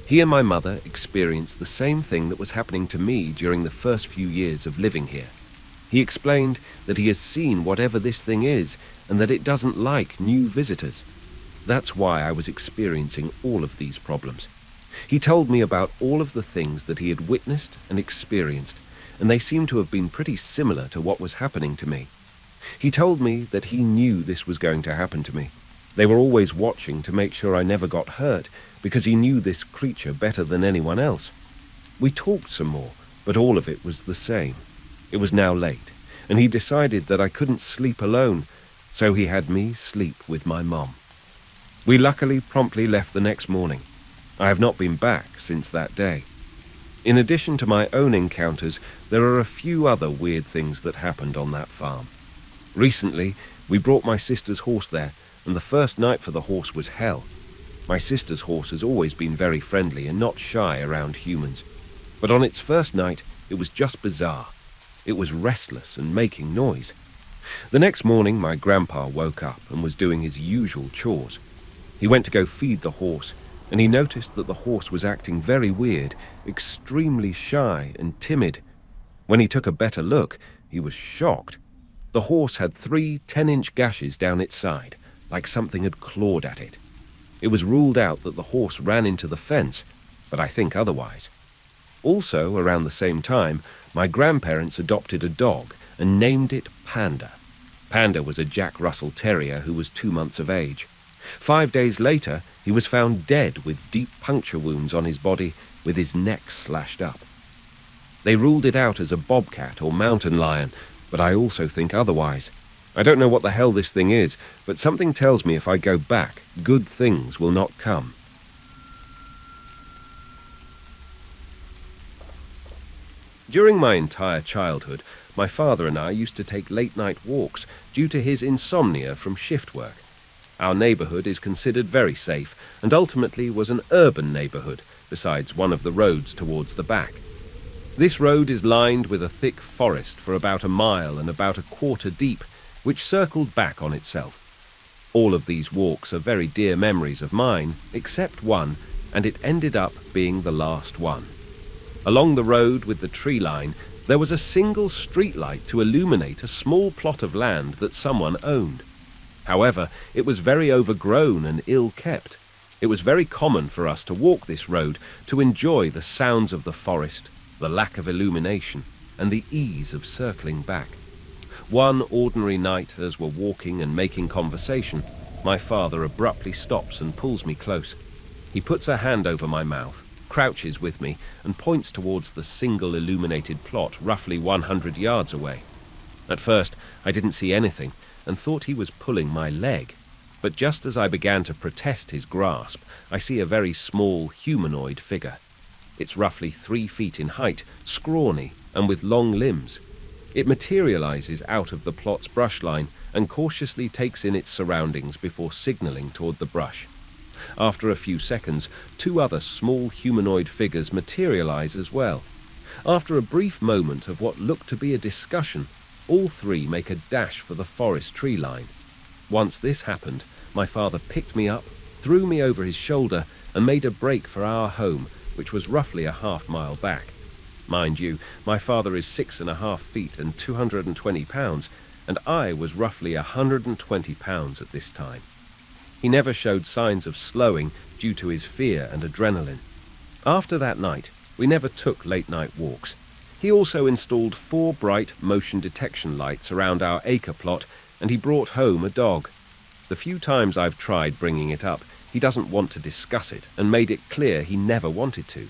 A: He and my mother experienced the same thing that was happening to me during the first few years of living here. He explained that he has seen whatever this thing is, and that it doesn't like new visitors. That's why I was experiencing all of these problems. He told me about all of the things that he had witnessed and experienced, and they seemed to have been pretty similar to what was happening to me. He told me that he knew this was going to happen to me. They were always watching to make sure I never got hurt, because he knew this creature better than anyone else. We talked some more, but all of it was the same. It was now late, and he decided that I couldn't sleep alone, so he had me sleep with my mom. We luckily promptly left the next morning. I have not been back since that day. In addition to my own encounters, there are a few other weird things that happened on that farm. Recently, we brought my sister's horse there, and the first night for the horse was hell. My sister's horse has always been very friendly and not shy around humans. But on its first night, it was just bizarre. It was restless and making noise. The next morning, my grandpa woke up and was doing his usual chores. He went to go feed the horse, and he noticed that the horse was acting very weird, extremely shy and timid. When he took a better look, he was shocked. The horse had 3 10-inch gashes down its side, like something had clawed at it. It was ruled out that the horse ran into the fence, but I think otherwise. Also, around the same time, my grandparents adopted a dog and named it Panda. Panda was a Jack Russell Terrier who was 2 months of age. 5 days later, he was found dead with deep puncture wounds on his body, with his neck slashed up. They ruled it out as a bobcat or mountain lion, but I also think otherwise. I don't know what the hell this thing is, but something tells me if I go back, good things will not come. During my entire childhood, my father and I used to take late-night walks due to his insomnia from shift work. Our neighborhood is considered very safe and ultimately was an urban neighborhood, besides one of the roads towards the back. This road is lined with a thick forest for about a mile and about a quarter deep, which circled back on itself. All of these walks are very dear memories of mine, except one, and it ended up being the last one. Along the road with the tree line, there was a single streetlight to illuminate a small plot of land that someone owned. However, it was very overgrown and ill-kept. It was very common for us to walk this road to enjoy the sounds of the forest, the lack of illumination, and the ease of circling back. One ordinary night, as we're walking and making conversation, my father abruptly stops and pulls me close. He puts a hand over my mouth, crouches with me, and points towards the single illuminated plot roughly 100 yards away. At first, I didn't see anything and thought he was pulling my leg. But just as I began to protest his grasp, I see a very small humanoid figure. It's roughly 3 feet in height, scrawny, and with long limbs. It materializes out of the plot's brush line and cautiously takes in its surroundings before signaling toward the brush. After a few seconds, 2 other small humanoid figures materialize as well. After a brief moment of what looked to be a discussion, all 3 make a dash for the forest tree line. Once this happened, my father picked me up, threw me over his shoulder, and made a break for our home, which was roughly a half-mile back. Mind you, my father is 6.5 feet and 220 pounds, and I was roughly 120 pounds at this time. He never showed signs of slowing due to his fear and adrenaline. After that night, we never took late-night walks. He also installed 4 bright motion detection lights around our acre plot, and he brought home a dog. The few times I've tried bringing it up, he doesn't want to discuss it and made it clear he never wanted to.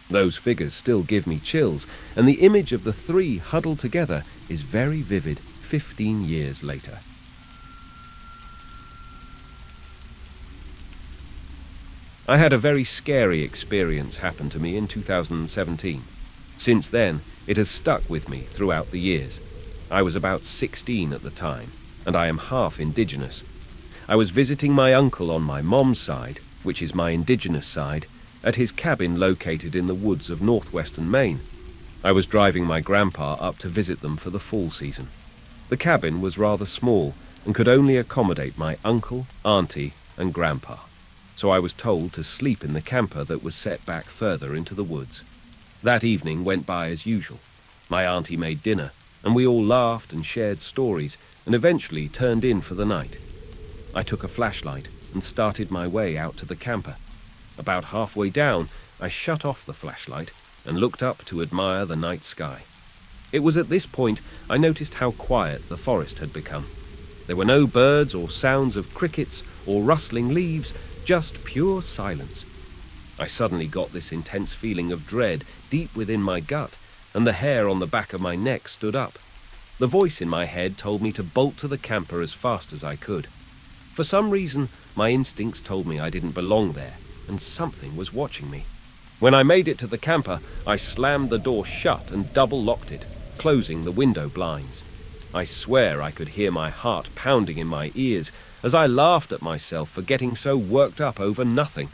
A: Those figures still give me chills, and the image of the 3 huddled together is very vivid 15 years later. I had a very scary experience happen to me in 2017. Since then, it has stuck with me throughout the years. I was about 16 at the time, and I am half indigenous. I was visiting my uncle on my mom's side, which is my indigenous side, at his cabin located in the woods of northwestern Maine. I was driving my grandpa up to visit them for the fall season. The cabin was rather small and could only accommodate my uncle, auntie, and grandpa, so I was told to sleep in the camper that was set back further into the woods. That evening went by as usual. My auntie made dinner, and we all laughed and shared stories, and eventually turned in for the night. I took a flashlight, and started my way out to the camper. About halfway down, I shut off the flashlight and looked up to admire the night sky. It was at this point I noticed how quiet the forest had become. There were no birds or sounds of crickets or rustling leaves, just pure silence. I suddenly got this intense feeling of dread deep within my gut, and the hair on the back of my neck stood up. The voice in my head told me to bolt to the camper as fast as I could. For some reason, my instincts told me I didn't belong there, and something was watching me. When I made it to the camper, I slammed the door shut and double-locked it, closing the window blinds. I swear I could hear my heart pounding in my ears as I laughed at myself for getting so worked up over nothing.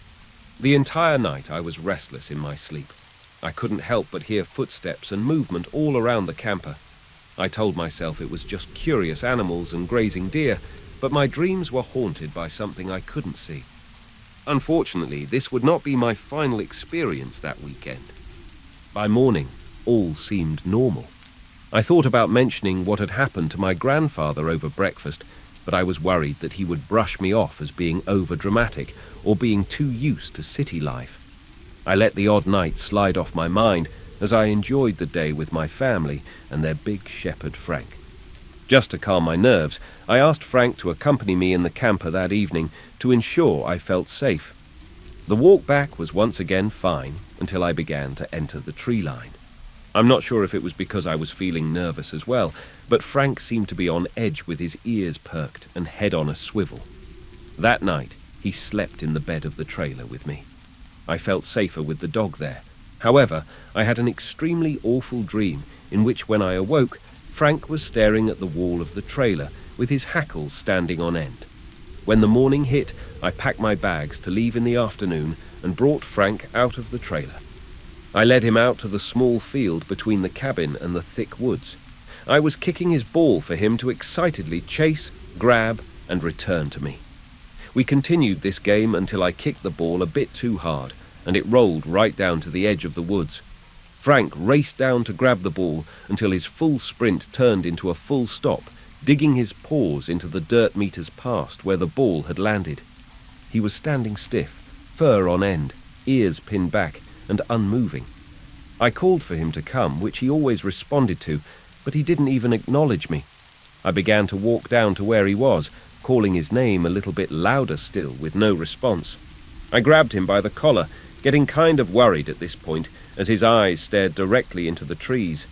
A: The entire night I was restless in my sleep. I couldn't help but hear footsteps and movement all around the camper. I told myself it was just curious animals and grazing deer, but my dreams were haunted by something I couldn't see. Unfortunately, this would not be my final experience that weekend. By morning, all seemed normal. I thought about mentioning what had happened to my grandfather over breakfast, but I was worried that he would brush me off as being over-dramatic or being too used to city life. I let the odd night slide off my mind as I enjoyed the day with my family and their big shepherd Frank. Just to calm my nerves, I asked Frank to accompany me in the camper that evening to ensure I felt safe. The walk back was once again fine until I began to enter the tree line. I'm not sure if it was because I was feeling nervous as well, but Frank seemed to be on edge with his ears perked and head on a swivel. That night, he slept in the bed of the trailer with me. I felt safer with the dog there. However, I had an extremely awful dream in which, when I awoke, Frank was staring at the wall of the trailer with his hackles standing on end. When the morning hit, I packed my bags to leave in the afternoon and brought Frank out of the trailer. I led him out to the small field between the cabin and the thick woods. I was kicking his ball for him to excitedly chase, grab, and return to me. We continued this game until I kicked the ball a bit too hard, and it rolled right down to the edge of the woods. Frank raced down to grab the ball until his full sprint turned into a full stop, digging his paws into the dirt meters past where the ball had landed. He was standing stiff, fur on end, ears pinned back, and unmoving. I called for him to come, which he always responded to, but he didn't even acknowledge me. I began to walk down to where he was, calling his name a little bit louder still, with no response. I grabbed him by the collar, getting kind of worried at this point, as his eyes stared directly into the trees.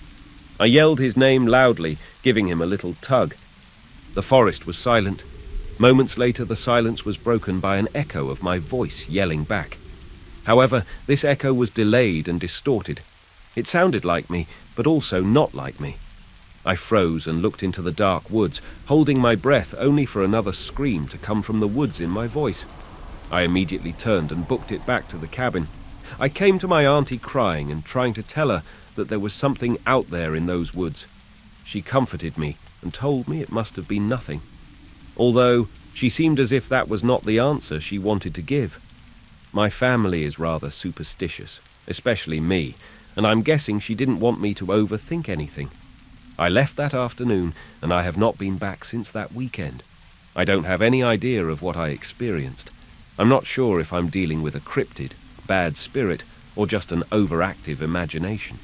A: I yelled his name loudly, giving him a little tug. The forest was silent. Moments later, the silence was broken by an echo of my voice yelling back. However, this echo was delayed and distorted. It sounded like me, but also not like me. I froze and looked into the dark woods, holding my breath only for another scream to come from the woods in my voice. I immediately turned and booked it back to the cabin. I came to my auntie crying and trying to tell her that there was something out there in those woods. She comforted me and told me it must have been nothing, although she seemed as if that was not the answer she wanted to give. My family is rather superstitious, especially me, and I'm guessing she didn't want me to overthink anything. I left that afternoon, and I have not been back since that weekend. I don't have any idea of what I experienced. I'm not sure if I'm dealing with a cryptid, bad spirit, or just an overactive imagination.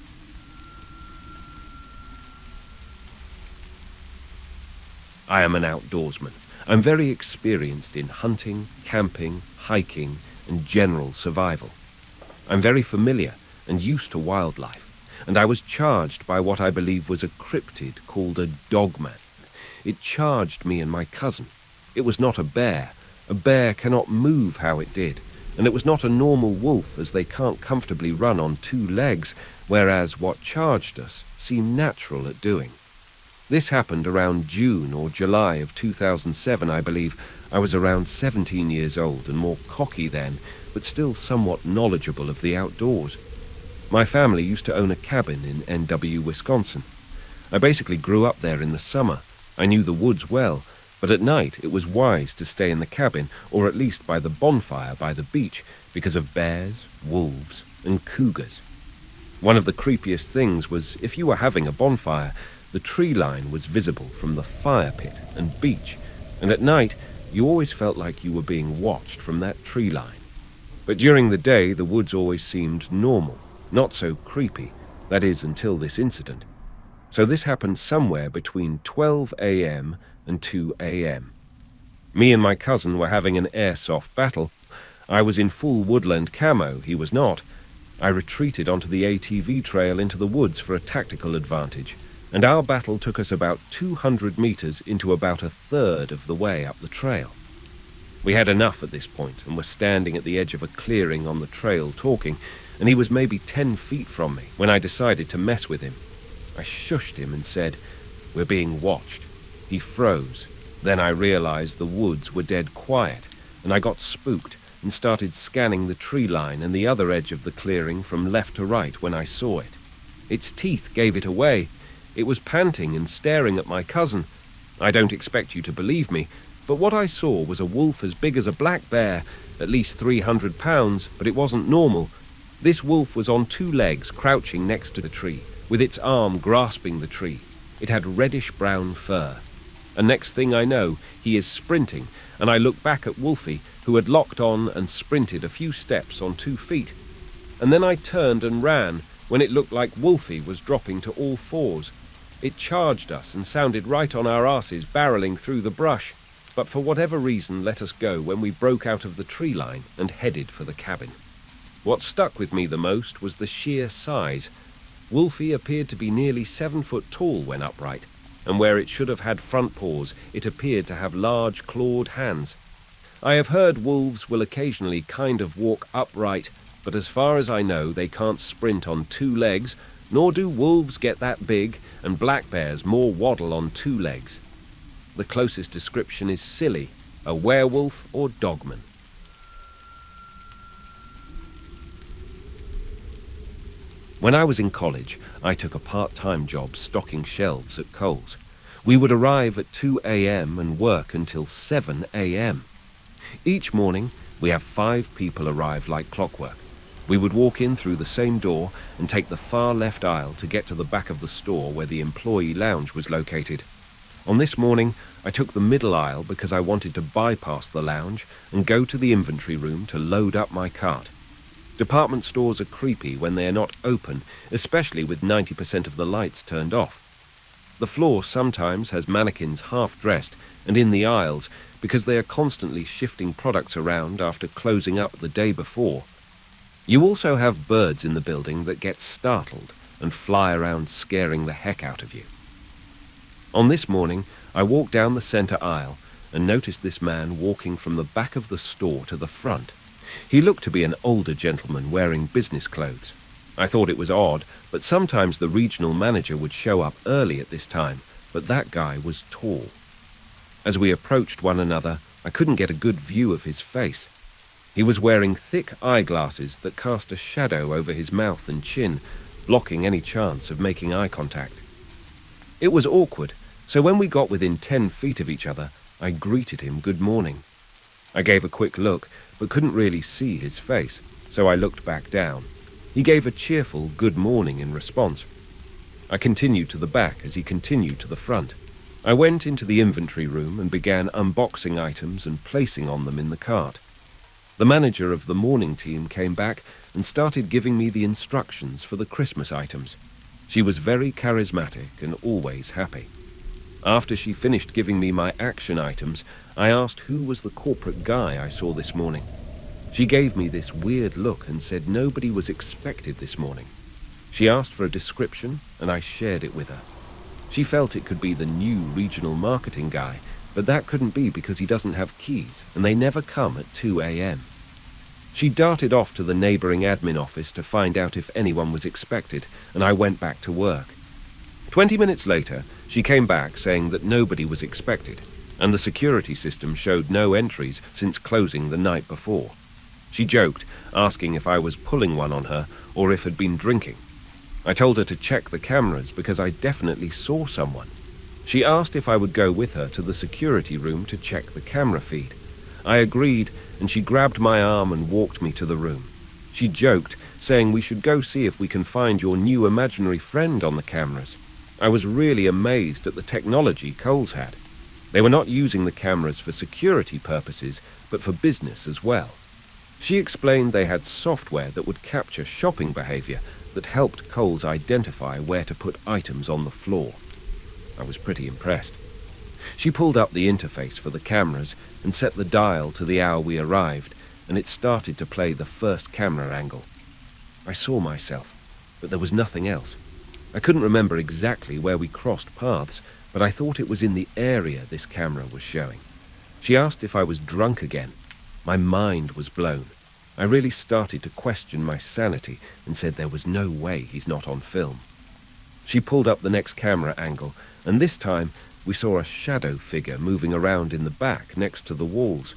A: I am an outdoorsman. I'm very experienced in hunting, camping, hiking, and general survival. I'm very familiar and used to wildlife, and I was charged by what I believe was a cryptid called a Dogman. It charged me and my cousin. It was not a bear. A bear cannot move how it did, and it was not a normal wolf, as they can't comfortably run on two legs, whereas what charged us seemed natural at doing. This happened around June or July of 2007, I believe. I was around 17 years old and more cocky then, but still somewhat knowledgeable of the outdoors. My family used to own a cabin in NW, Wisconsin. I basically grew up there in the summer. I knew the woods well, but at night it was wise to stay in the cabin, or at least by the bonfire by the beach, because of bears, wolves, and cougars. One of the creepiest things was if you were having a bonfire, the tree line was visible from the fire pit and beach, and at night you always felt like you were being watched from that tree line. But during the day, the woods always seemed normal, not so creepy, that is, until this incident. So this happened somewhere between 12 a.m. and 2 a.m. Me and my cousin were having an airsoft battle. I was in full woodland camo, he was not. I retreated onto the ATV trail into the woods for a tactical advantage, and our battle took us about 200 meters into about a third of the way up the trail. We had enough at this point and were standing at the edge of a clearing on the trail talking, and he was maybe 10 feet from me when I decided to mess with him. I shushed him and said, "We're being watched." He froze. Then I realized the woods were dead quiet, and I got spooked and started scanning the tree line and the other edge of the clearing from left to right when I saw it. Its teeth gave it away. It was panting and staring at my cousin. I don't expect you to believe me, but what I saw was a wolf as big as a black bear, at least 300 pounds, but it wasn't normal. This wolf was on 2 legs, crouching next to the tree, with its arm grasping the tree. It had reddish-brown fur. And next thing I know, he is sprinting, and I look back at Wolfie, who had locked on and sprinted a few steps on 2 feet. And then I turned and ran when it looked like Wolfie was dropping to all fours. It charged us and sounded right on our asses, barreling through the brush, but for whatever reason let us go when we broke out of the tree line and headed for the cabin. What stuck with me the most was the sheer size. Wolfie appeared to be nearly 7 foot tall when upright, and where it should have had front paws, it appeared to have large clawed hands. I have heard wolves will occasionally kind of walk upright, but as far as I know, they can't sprint on 2 legs, nor do wolves get that big, and black bears more waddle on 2 legs. The closest description is silly, a werewolf or dogman. When I was in college, I took a part-time job stocking shelves at Kohl's. We would arrive at 2 a.m. and work until 7 a.m. Each morning, we have 5 people arrive like clockwork. We would walk in through the same door and take the far left aisle to get to the back of the store where the employee lounge was located. On this morning, I took the middle aisle because I wanted to bypass the lounge and go to the inventory room to load up my cart. Department stores are creepy when they are not open, especially with 90% of the lights turned off. The floor sometimes has mannequins half-dressed and in the aisles because they are constantly shifting products around after closing up the day before. You also have birds in the building that get startled and fly around scaring the heck out of you. On this morning, I walked down the center aisle and noticed this man walking from the back of the store to the front. He looked to be an older gentleman wearing business clothes. I thought it was odd, but sometimes the regional manager would show up early at this time, but that guy was tall. As we approached one another, I couldn't get a good view of his face. He was wearing thick eyeglasses that cast a shadow over his mouth and chin, blocking any chance of making eye contact. It was awkward, so when we got within 10 feet of each other, I greeted him good morning. I gave a quick look, but couldn't really see his face, so I looked back down. He gave a cheerful good morning in response. I continued to the back as he continued to the front. I went into the inventory room and began unboxing items and placing on them in the cart. The manager of the morning team came back and started giving me the instructions for the Christmas items. She was very charismatic and always happy. After she finished giving me my action items, I asked who was the corporate guy I saw this morning. She gave me this weird look and said nobody was expected this morning. She asked for a description, and I shared it with her. She felt it could be the new regional marketing guy, but that couldn't be because he doesn't have keys, and they never come at 2 a.m. She darted off to the neighboring admin office to find out if anyone was expected, and I went back to work. 20 minutes later, she came back saying that nobody was expected, and the security system showed no entries since closing the night before. She joked, asking if I was pulling one on her or if had been drinking. I told her to check the cameras because I definitely saw someone. She asked if I would go with her to the security room to check the camera feed. I agreed, and she grabbed my arm and walked me to the room. She joked, saying we should go see if we can find your new imaginary friend on the cameras. I was really amazed at the technology Coles had. They were not using the cameras for security purposes, but for business as well. She explained they had software that would capture shopping behavior that helped Coles identify where to put items on the floor. I was pretty impressed. She pulled up the interface for the cameras and set the dial to the hour we arrived, and it started to play the first camera angle. I saw myself, but there was nothing else. I couldn't remember exactly where we crossed paths, but I thought it was in the area this camera was showing. She asked if I was drunk again. My mind was blown. I really started to question my sanity and said there was no way he's not on film. She pulled up the next camera angle, and this time we saw a shadow figure moving around in the back next to the walls.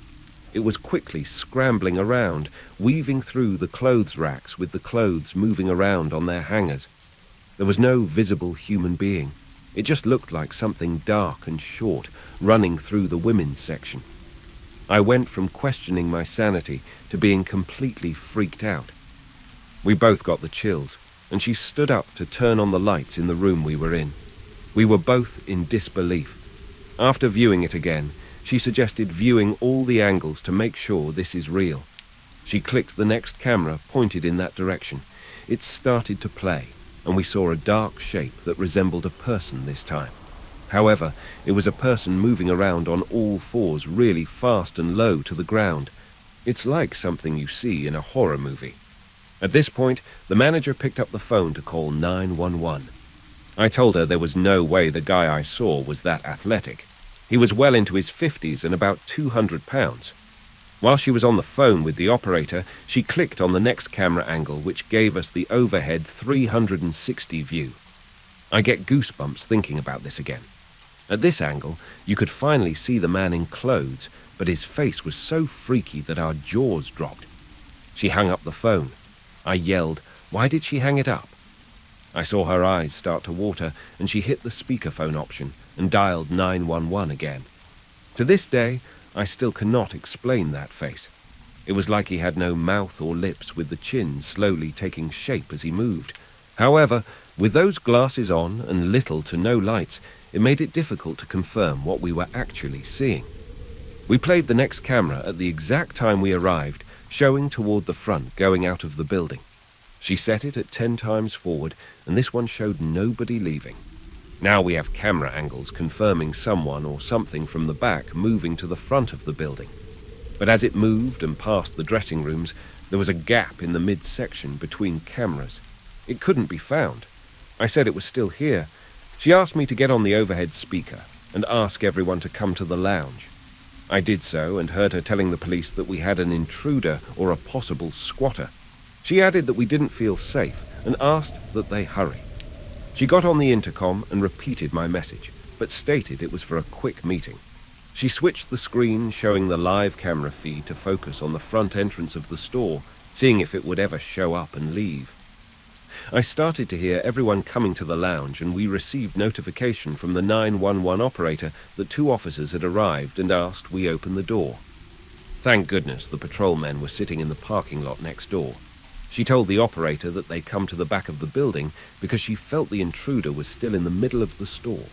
A: It was quickly scrambling around, weaving through the clothes racks with the clothes moving around on their hangers. There was no visible human being. It just looked like something dark and short running through the women's section. I went from questioning my sanity to being completely freaked out. We both got the chills, and she stood up to turn on the lights in the room we were in. We were both in disbelief. After viewing it again, she suggested viewing all the angles to make sure this is real. She clicked the next camera pointed in that direction. It started to play, and we saw a dark shape that resembled a person this time. However, it was a person moving around on all fours really fast and low to the ground. It's like something you see in a horror movie. At this point, the manager picked up the phone to call 911. I told her there was no way the guy I saw was that athletic. He was well into his 50s and about 200 pounds. While she was on the phone with the operator, she clicked on the next camera angle, which gave us the overhead 360 view. I get goosebumps thinking about this again. At this angle, you could finally see the man in clothes, but his face was so freaky that our jaws dropped. She hung up the phone. I yelled, "Why did she hang it up?" I saw her eyes start to water, and she hit the speakerphone option and dialed 911 again. To this day, I still cannot explain that face. It was like he had no mouth or lips, with the chin slowly taking shape as he moved. However, with those glasses on and little to no lights, it made it difficult to confirm what we were actually seeing. We played the next camera at the exact time we arrived, showing toward the front going out of the building. She set it at 10 times forward, and this one showed nobody leaving. Now we have camera angles confirming someone or something from the back moving to the front of the building. But as it moved and passed the dressing rooms, there was a gap in the midsection between cameras. It couldn't be found. I said it was still here. She asked me to get on the overhead speaker and ask everyone to come to the lounge. I did so and heard her telling the police that we had an intruder or a possible squatter. She added that we didn't feel safe and asked that they hurry. She got on the intercom and repeated my message, but stated it was for a quick meeting. She switched the screen showing the live camera feed to focus on the front entrance of the store, seeing if it would ever show up and leave. I started to hear everyone coming to the lounge, and we received notification from the 911 operator that 2 officers had arrived and asked we open the door. Thank goodness the patrolmen were sitting in the parking lot next door. She told the operator that they come to the back of the building because she felt the intruder was still in the middle of the store.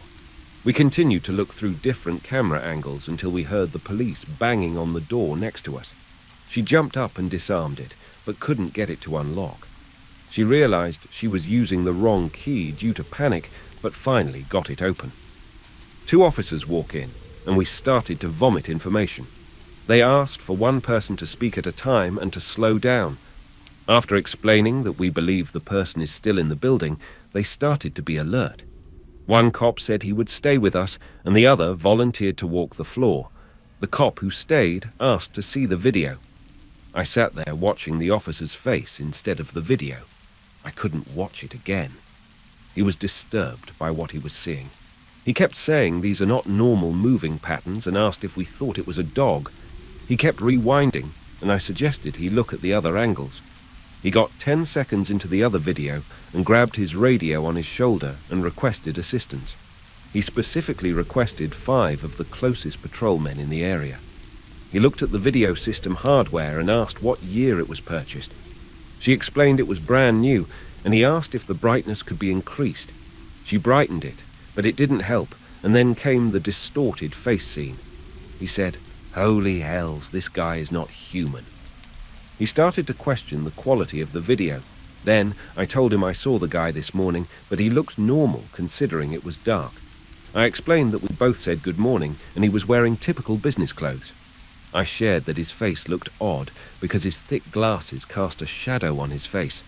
A: We continued to look through different camera angles until we heard the police banging on the door next to us. She jumped up and disarmed it, but couldn't get it to unlock. She realized she was using the wrong key due to panic, but finally got it open. 2 officers walk in, and we started to vomit information. They asked for one person to speak at a time and to slow down. After explaining that we believe the person is still in the building, they started to be alert. One cop said he would stay with us, and the other volunteered to walk the floor. The cop who stayed asked to see the video. I sat there watching the officer's face instead of the video. I couldn't watch it again. He was disturbed by what he was seeing. He kept saying these are not normal moving patterns and asked if we thought it was a dog. He kept rewinding, and I suggested he look at the other angles. He got 10 seconds into the other video and grabbed his radio on his shoulder and requested assistance. He specifically requested 5 of the closest patrolmen in the area. He looked at the video system hardware and asked what year it was purchased. She explained it was brand new, and he asked if the brightness could be increased. She brightened it, but it didn't help, and then came the distorted face scene. He said, "Holy hells, this guy is not human." He started to question the quality of the video. Then I told him I saw the guy this morning, but he looked normal considering it was dark. I explained that we both said good morning and he was wearing typical business clothes. I shared that his face looked odd because his thick glasses cast a shadow on his face.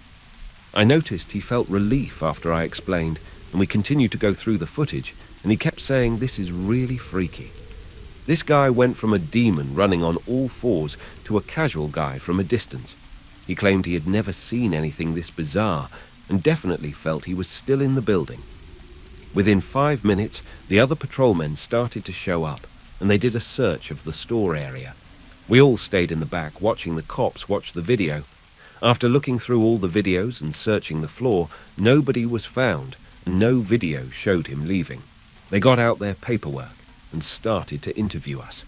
A: I noticed he felt relief after I explained, and we continued to go through the footage, and he kept saying this is really freaky. This guy went from a demon running on all fours to a casual guy from a distance. He claimed he had never seen anything this bizarre and definitely felt he was still in the building. Within 5 minutes, the other patrolmen started to show up, and they did a search of the store area. We all stayed in the back watching the cops watch the video. After looking through all the videos and searching the floor, nobody was found, and no video showed him leaving. They got out their paperwork and started to interview us.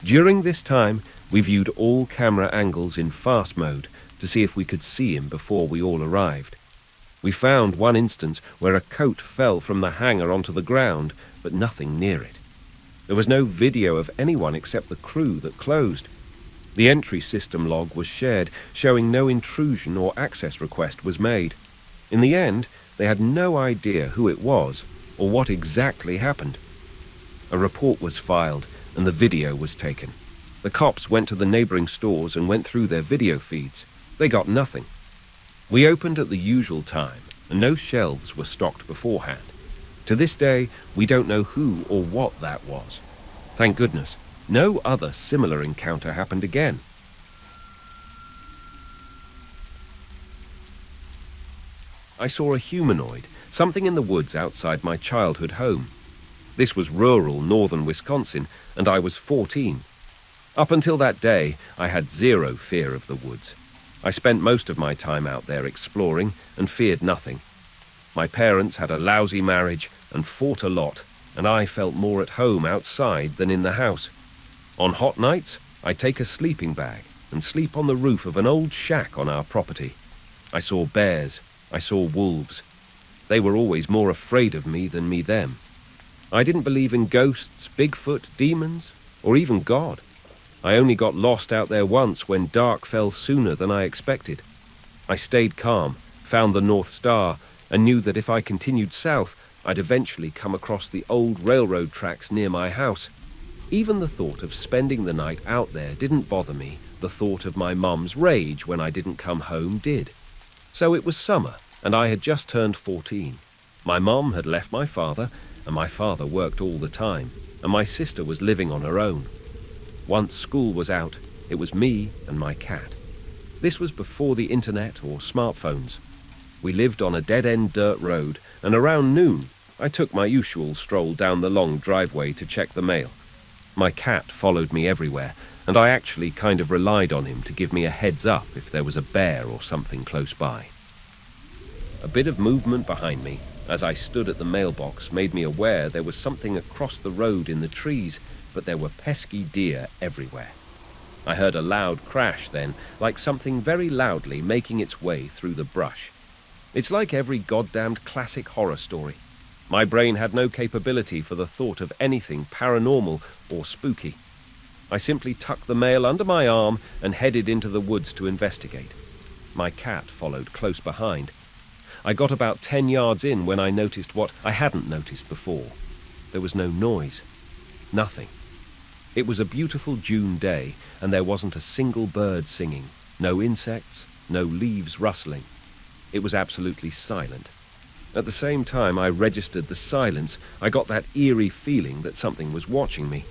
A: During this time, we viewed all camera angles in fast mode to see if we could see him before we all arrived. We found one instance where a coat fell from the hanger onto the ground, but nothing near it. There was no video of anyone except the crew that closed. The entry system log was shared, showing no intrusion or access request was made. In the end, they had no idea who it was or what exactly happened. A report was filed and the video was taken. The cops went to the neighboring stores and went through their video feeds. They got nothing. We opened at the usual time, and no shelves were stocked beforehand. To this day, we don't know who or what that was. Thank goodness, no other similar encounter happened again. I saw a humanoid, something in the woods outside my childhood home. This was rural northern Wisconsin, and I was 14. Up until that day, I had zero fear of the woods. I spent most of my time out there exploring and feared nothing. My parents had a lousy marriage and fought a lot, and I felt more at home outside than in the house. On hot nights, I take a sleeping bag and sleep on the roof of an old shack on our property. I saw bears, I saw wolves. They were always more afraid of me than me them. I didn't believe in ghosts, Bigfoot, demons, or even God. I only got lost out there once when dark fell sooner than I expected. I stayed calm, found the North Star, and knew that if I continued south, I'd eventually come across the old railroad tracks near my house. Even the thought of spending the night out there didn't bother me. The thought of my mum's rage when I didn't come home did. So it was summer, and I had just turned 14. My mum had left my father, and my father worked all the time, and my sister was living on her own. Once school was out, it was me and my cat. This was before the internet or smartphones. We lived on a dead-end dirt road, and around noon, I took my usual stroll down the long driveway to check the mail. My cat followed me everywhere, and I actually kind of relied on him to give me a heads up if there was a bear or something close by. A bit of movement behind me, as I stood at the mailbox, made me aware there was something across the road in the trees, but there were pesky deer everywhere. I heard a loud crash then, like something very loudly making its way through the brush. It's like every goddamned classic horror story. My brain had no capability for the thought of anything paranormal or spooky. I simply tucked the mail under my arm and headed into the woods to investigate. My cat followed close behind. I got about 10 yards in when I noticed what I hadn't noticed before. There was no noise. Nothing. It was a beautiful June day, and there wasn't a single bird singing, no insects, no leaves rustling. It was absolutely silent. At the same time I registered the silence, I got that eerie feeling that something was watching me.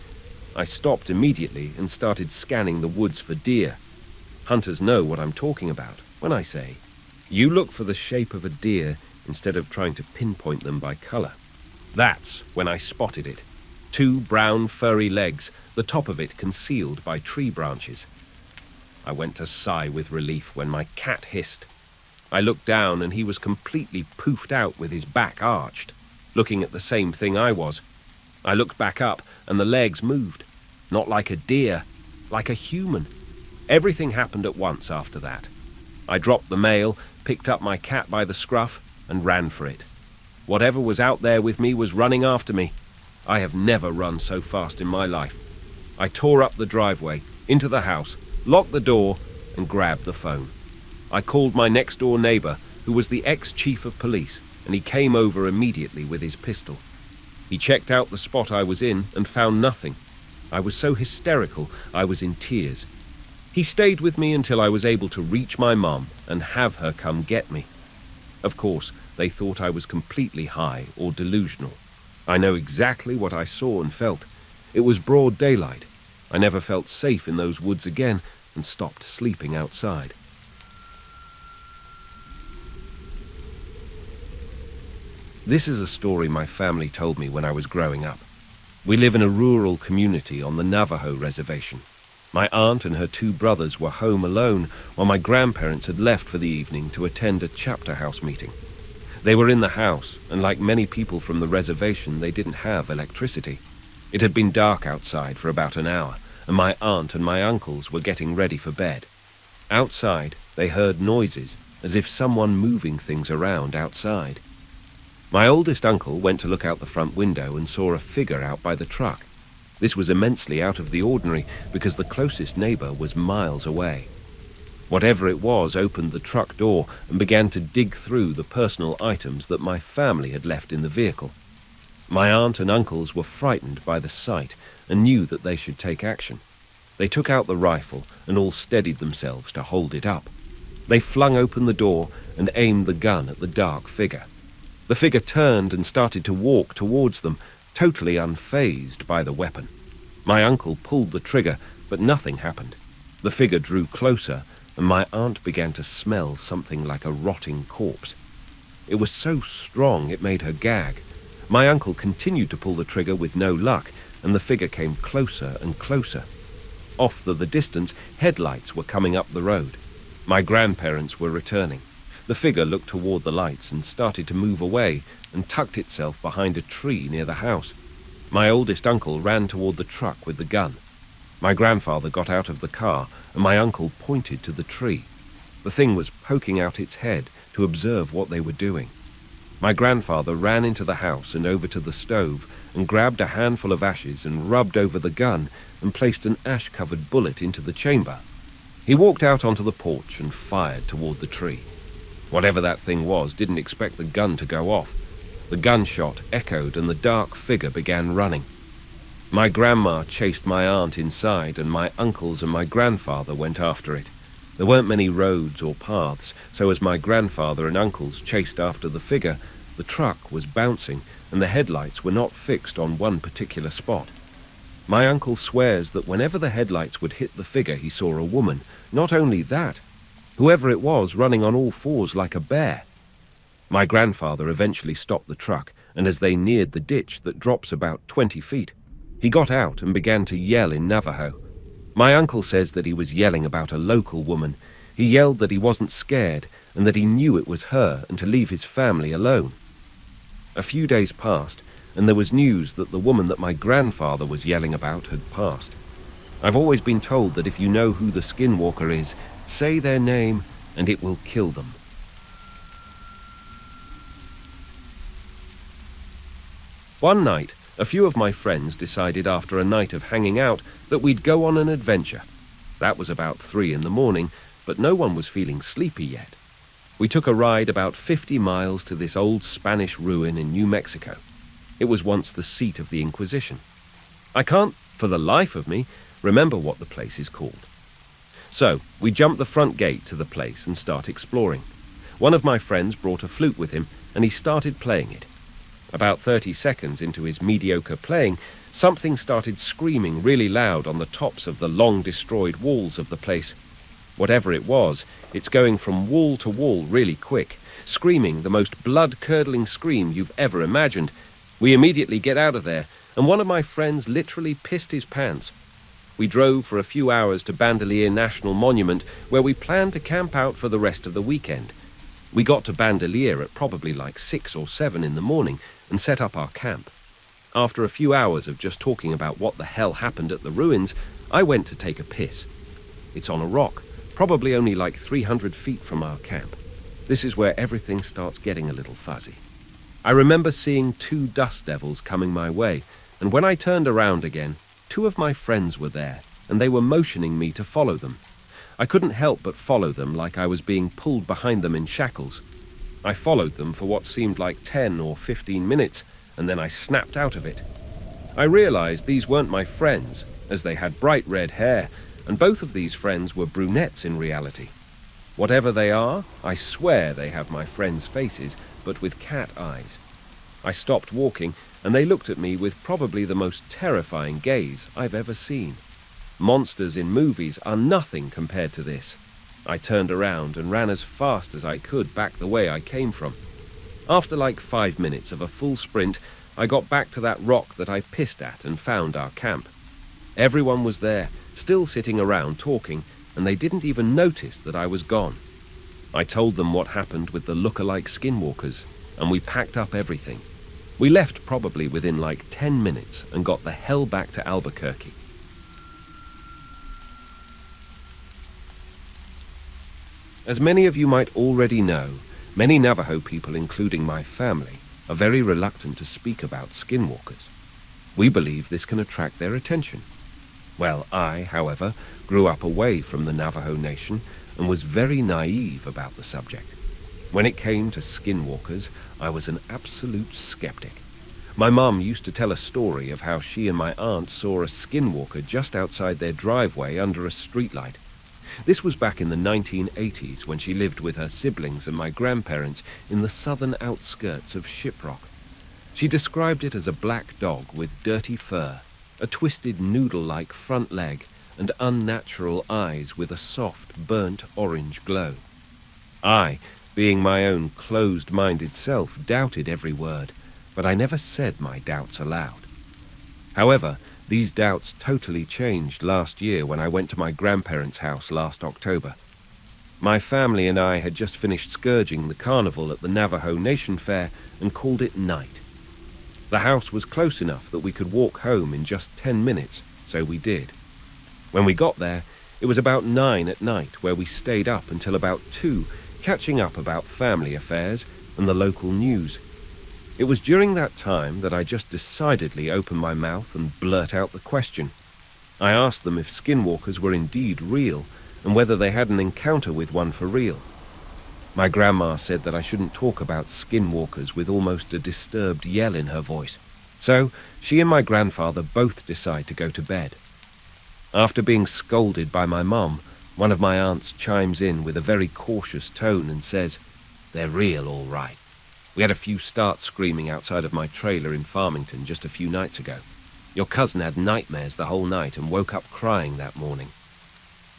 A: I stopped immediately and started scanning the woods for deer. Hunters know what I'm talking about when I say, you look for the shape of a deer instead of trying to pinpoint them by color. That's when I spotted it. 2 brown furry legs, the top of it concealed by tree branches. I went to sigh with relief when my cat hissed. I looked down and he was completely poofed out with his back arched, looking at the same thing I was. I looked back up and the legs moved. Not like a deer, like a human. Everything happened at once after that. I dropped the mail, picked up my cat by the scruff, and ran for it. Whatever was out there with me was running after me. I have never run so fast in my life. I tore up the driveway, into the house, locked the door, and grabbed the phone. I called my next-door neighbor, who was the ex-chief of police, and he came over immediately with his pistol. He checked out the spot I was in and found nothing. I was so hysterical, I was in tears. He stayed with me until I was able to reach my mom and have her come get me. Of course, they thought I was completely high or delusional. I know exactly what I saw and felt. It was broad daylight. I never felt safe in those woods again and stopped sleeping outside. This is a story my family told me when I was growing up. We live in a rural community on the Navajo reservation. My aunt and her 2 brothers were home alone while my grandparents had left for the evening to attend a chapter house meeting. They were in the house, and like many people from the reservation, they didn't have electricity. It had been dark outside for about an hour, and my aunt and my uncles were getting ready for bed. Outside, they heard noises, as if someone moving things around outside. My oldest uncle went to look out the front window and saw a figure out by the truck. This was immensely out of the ordinary because the closest neighbor was miles away. Whatever it was opened the truck door and began to dig through the personal items that my family had left in the vehicle. My aunt and uncles were frightened by the sight and knew that they should take action. They took out the rifle and all steadied themselves to hold it up. They flung open the door and aimed the gun at the dark figure. The figure turned and started to walk towards them, totally unfazed by the weapon. My uncle pulled the trigger, but nothing happened. The figure drew closer, and my aunt began to smell something like a rotting corpse. It was so strong it made her gag. My uncle continued to pull the trigger with no luck, and the figure came closer and closer. Off the distance, headlights were coming up the road. My grandparents were returning. The figure looked toward the lights and started to move away and tucked itself behind a tree near the house. My oldest uncle ran toward the truck with the gun. My grandfather got out of the car and my uncle pointed to the tree. The thing was poking out its head to observe what they were doing. My grandfather ran into the house and over to the stove and grabbed a handful of ashes and rubbed over the gun and placed an ash-covered bullet into the chamber. He walked out onto the porch and fired toward the tree. Whatever that thing was didn't expect the gun to go off. The gunshot echoed and the dark figure began running. My grandma chased my aunt inside and my uncles and my grandfather went after it. There weren't many roads or paths, so as my grandfather and uncles chased after the figure, the truck was bouncing and the headlights were not fixed on one particular spot. My uncle swears that whenever the headlights would hit the figure he saw a woman. Not only that, whoever it was running on all fours like a bear. My grandfather eventually stopped the truck, and as they neared the ditch that drops about 20 feet, he got out and began to yell in Navajo. My uncle says that he was yelling about a local woman. He yelled that he wasn't scared and that he knew it was her and to leave his family alone. A few days passed, and there was news that the woman that my grandfather was yelling about had passed. I've always been told that if you know who the Skinwalker is, say their name and it will kill them. One night, a few of my friends decided after a night of hanging out that we'd go on an adventure. That was about 3 in the morning, but no one was feeling sleepy yet. We took a ride about 50 miles to this old Spanish ruin in New Mexico. It was once the seat of the Inquisition. I can't, for the life of me, remember what the place is called. So, we jumped the front gate to the place and start exploring. One of my friends brought a flute with him, and he started playing it. About 30 seconds into his mediocre playing, something started screaming really loud on the tops of the long-destroyed walls of the place. Whatever it was, it's going from wall to wall really quick, screaming the most blood-curdling scream you've ever imagined. We immediately get out of there, and one of my friends literally pissed his pants. We drove for a few hours to Bandelier National Monument, where we planned to camp out for the rest of the weekend. We got to Bandelier at probably like 6 or 7 in the morning and set up our camp. After a few hours of just talking about what the hell happened at the ruins, I went to take a piss. It's on a rock, probably only like 300 feet from our camp. This is where everything starts getting a little fuzzy. I remember seeing 2 dust devils coming my way, and when I turned around again, two of my friends were there, and they were motioning me to follow them. I couldn't help but follow them like I was being pulled behind them in shackles. I followed them for what seemed like 10 or 15 minutes, and then I snapped out of it. I realized these weren't my friends, as they had bright red hair, and both of these friends were brunettes in reality. Whatever they are, I swear they have my friends' faces, but with cat eyes. I stopped walking, and they looked at me with probably the most terrifying gaze I've ever seen. Monsters in movies are nothing compared to this. I turned around and ran as fast as I could back the way I came from. After like 5 minutes of a full sprint, I got back to that rock that I pissed at and found our camp. Everyone was there, still sitting around talking, and they didn't even notice that I was gone. I told them what happened with the look-alike skinwalkers, and we packed up everything. We left probably within like 10 minutes and got the hell back to Albuquerque. As many of you might already know, many Navajo people, including my family, are very reluctant to speak about skinwalkers. We believe this can attract their attention. Well, I, however, grew up away from the Navajo Nation and was very naive about the subject. When it came to skinwalkers, I was an absolute skeptic. My mum used to tell a story of how she and my aunt saw a skinwalker just outside their driveway under a streetlight. This was back in the 1980s when she lived with her siblings and my grandparents in the southern outskirts of Shiprock. She described it as a black dog with dirty fur, a twisted noodle-like front leg, and unnatural eyes with a soft, burnt orange glow. I, being my own closed-minded self, doubted every word, but I never said my doubts aloud. However, these doubts totally changed last year when I went to my grandparents' house last October. My family and I had just finished scourging the carnival at the Navajo Nation Fair and called it night. The house was close enough that we could walk home in just 10 minutes, so we did. When we got there, it was about 9 at night, where we stayed up until about 2, catching up about family affairs and the local news. It was during that time that I just decidedly opened my mouth and blurt out the question. I asked them if skinwalkers were indeed real and whether they had an encounter with one for real. My grandma said that I shouldn't talk about skinwalkers with almost a disturbed yell in her voice, so she and my grandfather both decide to go to bed. After being scolded by my mum, one of my aunts chimes in with a very cautious tone and says, "They're real, all right. We had a few start screaming outside of my trailer in Farmington just a few nights ago. Your cousin had nightmares the whole night and woke up crying that morning."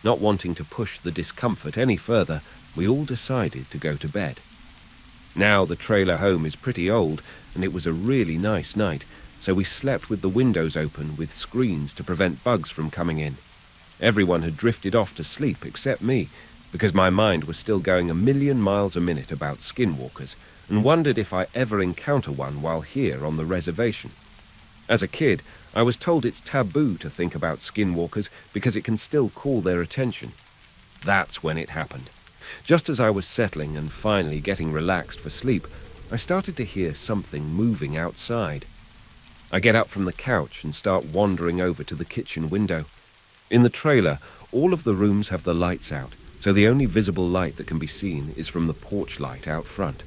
A: Not wanting to push the discomfort any further, we all decided to go to bed. Now the trailer home is pretty old, and it was a really nice night, so we slept with the windows open with screens to prevent bugs from coming in. Everyone had drifted off to sleep except me, because my mind was still going a million miles a minute about skinwalkers, and wondered if I ever encounter one while here on the reservation. As a kid, I was told it's taboo to think about skinwalkers because it can still call their attention. That's when it happened. Just as I was settling and finally getting relaxed for sleep, I started to hear something moving outside. I get up from the couch and start wandering over to the kitchen window. In the trailer, all of the rooms have the lights out, so the only visible light that can be seen is from the porch light out front.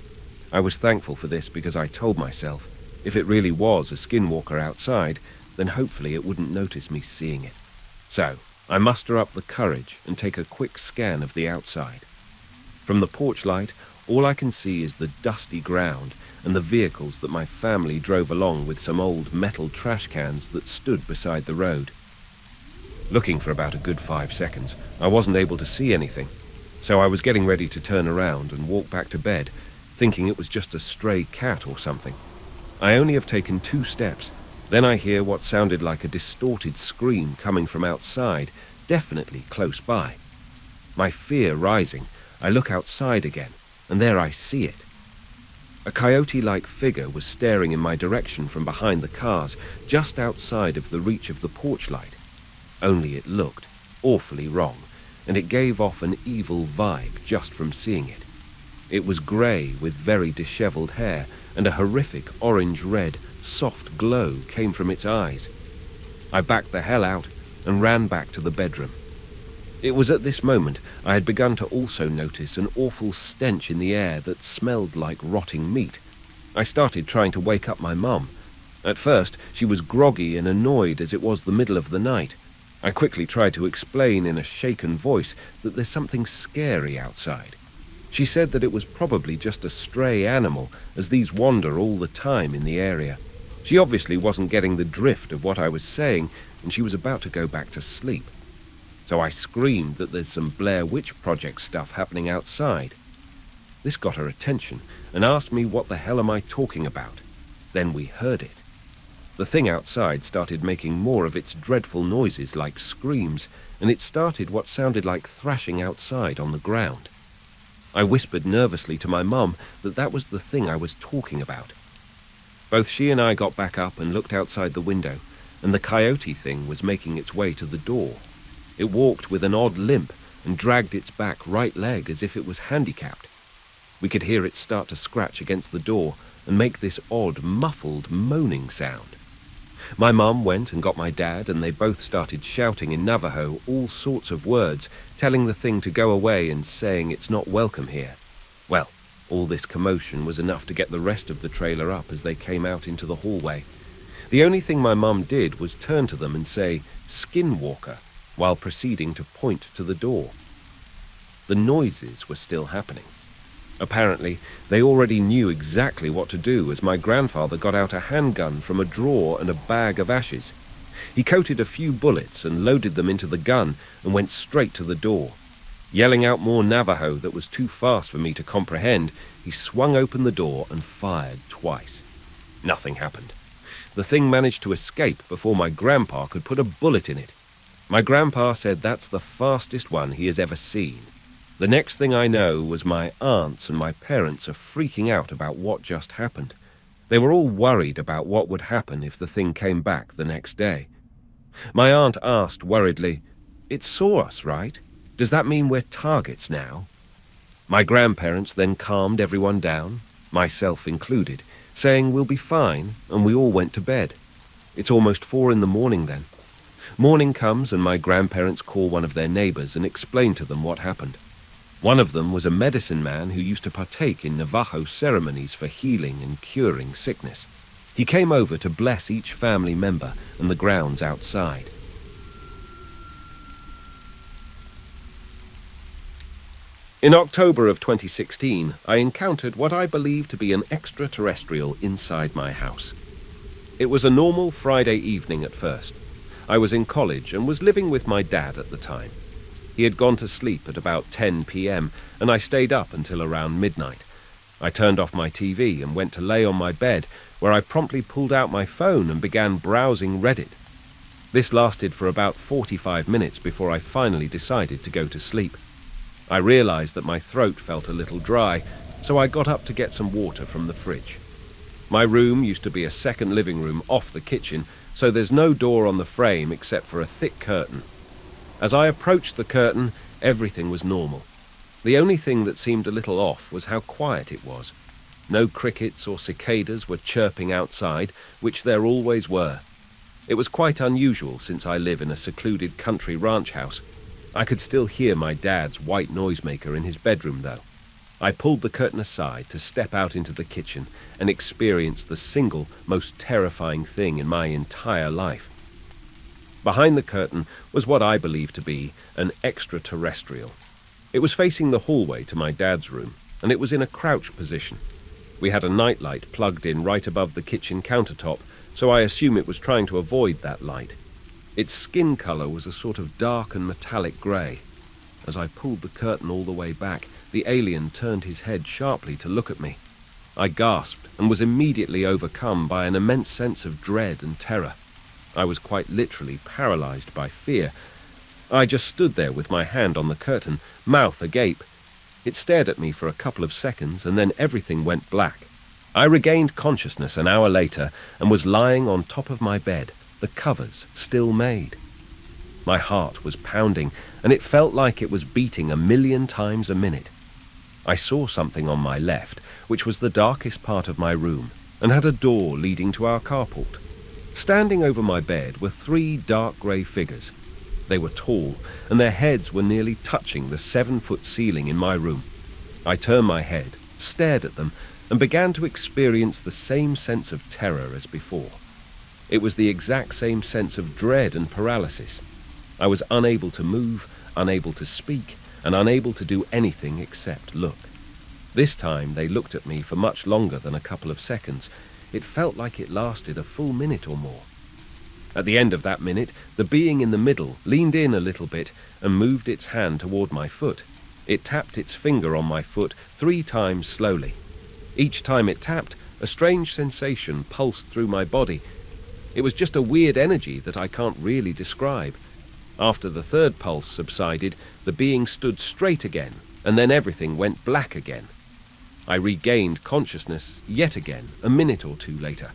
A: I was thankful for this because I told myself, if it really was a skinwalker outside, then hopefully it wouldn't notice me seeing it. So, I muster up the courage and take a quick scan of the outside. From the porch light, all I can see is the dusty ground and the vehicles that my family drove along with some old metal trash cans that stood beside the road. Looking for about a good 5 seconds, I wasn't able to see anything, so I was getting ready to turn around and walk back to bed, thinking it was just a stray cat or something. I only have taken 2 steps. Then I hear what sounded like a distorted scream coming from outside, definitely close by. My fear rising, I look outside again, and there I see it. A coyote-like figure was staring in my direction from behind the cars, just outside of the reach of the porch light. Only it looked awfully wrong, and it gave off an evil vibe just from seeing it. It was grey with very disheveled hair and a horrific orange-red, soft glow came from its eyes. I backed the hell out and ran back to the bedroom. It was at this moment I had begun to also notice an awful stench in the air that smelled like rotting meat. I started trying to wake up my mum. At first, she was groggy and annoyed as it was the middle of the night. I quickly tried to explain in a shaken voice that there's something scary outside. She said that it was probably just a stray animal, as these wander all the time in the area. She obviously wasn't getting the drift of what I was saying, and she was about to go back to sleep. So I screamed that there's some Blair Witch Project stuff happening outside. This got her attention and asked me what the hell am I talking about. Then we heard it. The thing outside started making more of its dreadful noises like screams, and it started what sounded like thrashing outside on the ground. I whispered nervously to my mum that that was the thing I was talking about. Both she and I got back up and looked outside the window, and the coyote thing was making its way to the door. It walked with an odd limp and dragged its back right leg as if it was handicapped. We could hear it start to scratch against the door and make this odd, muffled, moaning sound. My mum went and got my dad, and they both started shouting in Navajo all sorts of words, telling the thing to go away and saying it's not welcome here. Well, all this commotion was enough to get the rest of the trailer up as they came out into the hallway. The only thing my mum did was turn to them and say, "Skinwalker," while proceeding to point to the door. The noises were still happening. Apparently, they already knew exactly what to do as my grandfather got out a handgun from a drawer and a bag of ashes. He coated a few bullets and loaded them into the gun and went straight to the door. Yelling out more Navajo that was too fast for me to comprehend, he swung open the door and fired twice. Nothing happened. The thing managed to escape before my grandpa could put a bullet in it. My grandpa said that's the fastest one he has ever seen. The next thing I know was my aunts and my parents are freaking out about what just happened. They were all worried about what would happen if the thing came back the next day. My aunt asked worriedly, "It saw us, right? Does that mean we're targets now?" My grandparents then calmed everyone down, myself included, saying we'll be fine, and we all went to bed. It's almost 4 a.m. then. Morning comes and my grandparents call one of their neighbors and explain to them what happened. One of them was a medicine man who used to partake in Navajo ceremonies for healing and curing sickness. He came over to bless each family member and the grounds outside. In October of 2016, I encountered what I believe to be an extraterrestrial inside my house. It was a normal Friday evening at first. I was in college and was living with my dad at the time. He had gone to sleep at about 10 p.m. and I stayed up until around midnight. I turned off my TV and went to lay on my bed, where I promptly pulled out my phone and began browsing Reddit. This lasted for about 45 minutes before I finally decided to go to sleep. I realized that my throat felt a little dry, so I got up to get some water from the fridge. My room used to be a second living room off the kitchen, so there's no door on the frame except for a thick curtain. As I approached the curtain, everything was normal. The only thing that seemed a little off was how quiet it was. No crickets or cicadas were chirping outside, which there always were. It was quite unusual since I live in a secluded country ranch house. I could still hear my dad's white noisemaker in his bedroom, though. I pulled the curtain aside to step out into the kitchen and experience the single most terrifying thing in my entire life. Behind the curtain was what I believe to be an extraterrestrial. It was facing the hallway to my dad's room, and it was in a crouch position. We had a nightlight plugged in right above the kitchen countertop, so I assume it was trying to avoid that light. Its skin color was a sort of dark and metallic gray. As I pulled the curtain all the way back, the alien turned his head sharply to look at me. I gasped and was immediately overcome by an immense sense of dread and terror. I was quite literally paralyzed by fear. I just stood there with my hand on the curtain, mouth agape. It stared at me for a couple of seconds, and then everything went black. I regained consciousness an hour later and was lying on top of my bed, the covers still made. My heart was pounding, and it felt like it was beating 1,000,000 times a minute. I saw something on my left, which was the darkest part of my room. and had a door leading to our carport. Standing over my bed were 3 dark grey figures. They were tall, and their heads were nearly touching the 7-foot ceiling in my room. I turned my head, stared at them, and began to experience the same sense of terror as before. It was the exact same sense of dread and paralysis. I was unable to move, unable to speak, and unable to do anything except look. This time they looked at me for much longer than a couple of seconds. It felt like it lasted a full minute or more. At the end of that minute, the being in the middle leaned in a little bit and moved its hand toward my foot. It tapped its finger on my foot 3 times slowly. Each time it tapped, a strange sensation pulsed through my body. It was just a weird energy that I can't really describe. After the 3rd pulse subsided, the being stood straight again, and then everything went black again. I regained consciousness yet again, a minute or 2 later.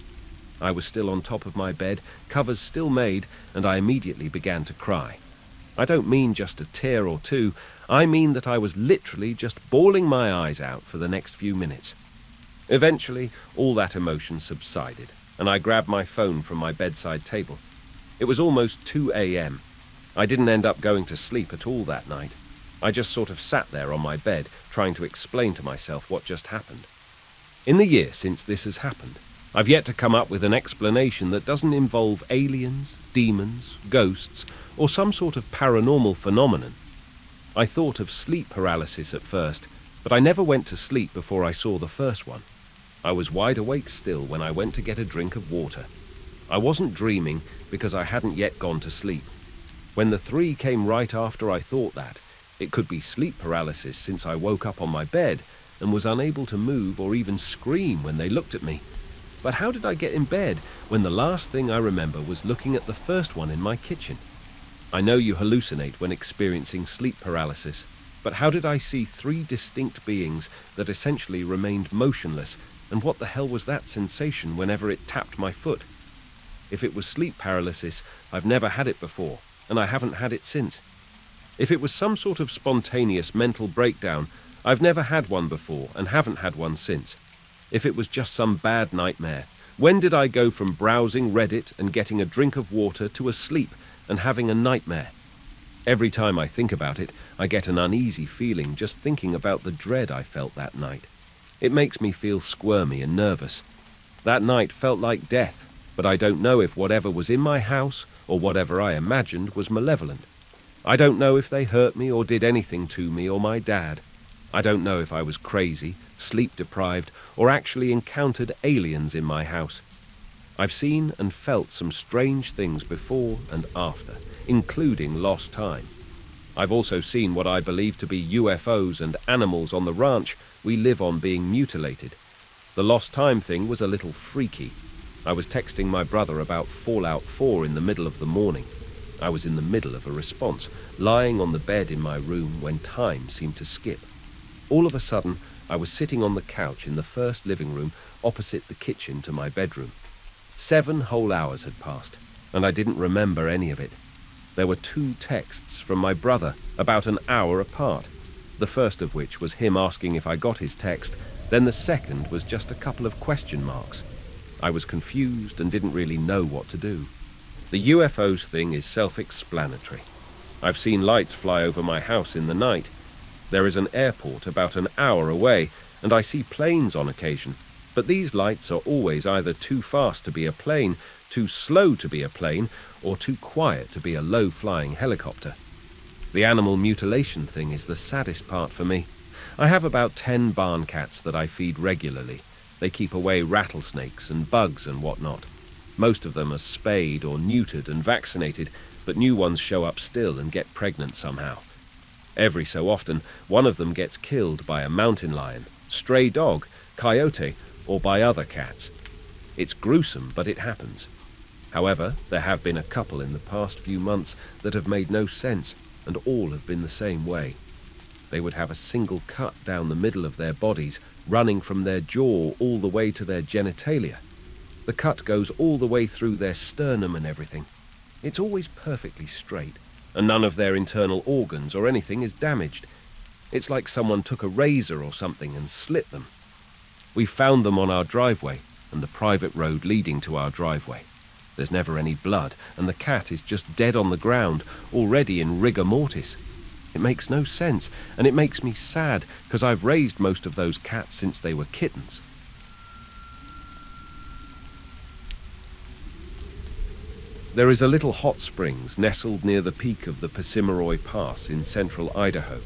A: I was still on top of my bed, covers still made, and I immediately began to cry. I don't mean just a tear or 2, I mean that I was literally just bawling my eyes out for the next few minutes. Eventually, all that emotion subsided, and I grabbed my phone from my bedside table. It was almost 2 a.m. I didn't end up going to sleep at all that night. I just sort of sat there on my bed, trying to explain to myself what just happened. In the year since this has happened, I've yet to come up with an explanation that doesn't involve aliens, demons, ghosts, or some sort of paranormal phenomenon. I thought of sleep paralysis at first, but I never went to sleep before I saw the first one. I was wide awake still when I went to get a drink of water. I wasn't dreaming because I hadn't yet gone to sleep. When the 3 came right after I thought that, it could be sleep paralysis since I woke up on my bed and was unable to move or even scream when they looked at me. But how did I get in bed when the last thing I remember was looking at the first one in my kitchen? I know you hallucinate when experiencing sleep paralysis, but how did I see 3 distinct beings that essentially remained motionless, and what the hell was that sensation whenever it tapped my foot? If it was sleep paralysis, I've never had it before, and I haven't had it since. If it was some sort of spontaneous mental breakdown, I've never had one before and haven't had one since. If it was just some bad nightmare, when did I go from browsing Reddit and getting a drink of water to asleep and having a nightmare? Every time I think about it, I get an uneasy feeling just thinking about the dread I felt that night. It makes me feel squirmy and nervous. That night felt like death, but I don't know if whatever was in my house or whatever I imagined was malevolent. I don't know if they hurt me or did anything to me or my dad. I don't know if I was crazy, sleep-deprived, or actually encountered aliens in my house. I've seen and felt some strange things before and after, including lost time. I've also seen what I believe to be UFOs and animals on the ranch we live on being mutilated. The lost time thing was a little freaky. I was texting my brother about Fallout 4 in the middle of the morning. I was in the middle of a response, lying on the bed in my room when time seemed to skip. All of a sudden, I was sitting on the couch in the first living room opposite the kitchen to my bedroom. 7 whole hours had passed, and I didn't remember any of it. There were 2 texts from my brother about an hour apart, the first of which was him asking if I got his text, then the second was just a couple of question marks. I was confused and didn't really know what to do. The UFOs thing is self-explanatory. I've seen lights fly over my house in the night. There is an airport about an hour away, and I see planes on occasion, but these lights are always either too fast to be a plane, too slow to be a plane, or too quiet to be a low-flying helicopter. The animal mutilation thing is the saddest part for me. I have about 10 barn cats that I feed regularly. They keep away rattlesnakes and bugs and whatnot. Most of them are spayed or neutered and vaccinated, but new ones show up still and get pregnant somehow. Every so often, one of them gets killed by a mountain lion, stray dog, coyote, or by other cats. It's gruesome, but it happens. However, there have been a couple in the past few months that have made no sense, and all have been the same way. They would have a single cut down the middle of their bodies, running from their jaw all the way to their genitalia. The cut goes all the way through their sternum and everything. It's always perfectly straight, and none of their internal organs or anything is damaged. It's like someone took a razor or something and slit them. We found them on our driveway. and the private road leading to our driveway. There's never any blood, and the cat is just dead on the ground, already in rigor mortis. It makes no sense, and it makes me sad, because I've raised most of those cats since they were kittens. There is a little hot springs nestled near the peak of the Persimmon Pass in central Idaho.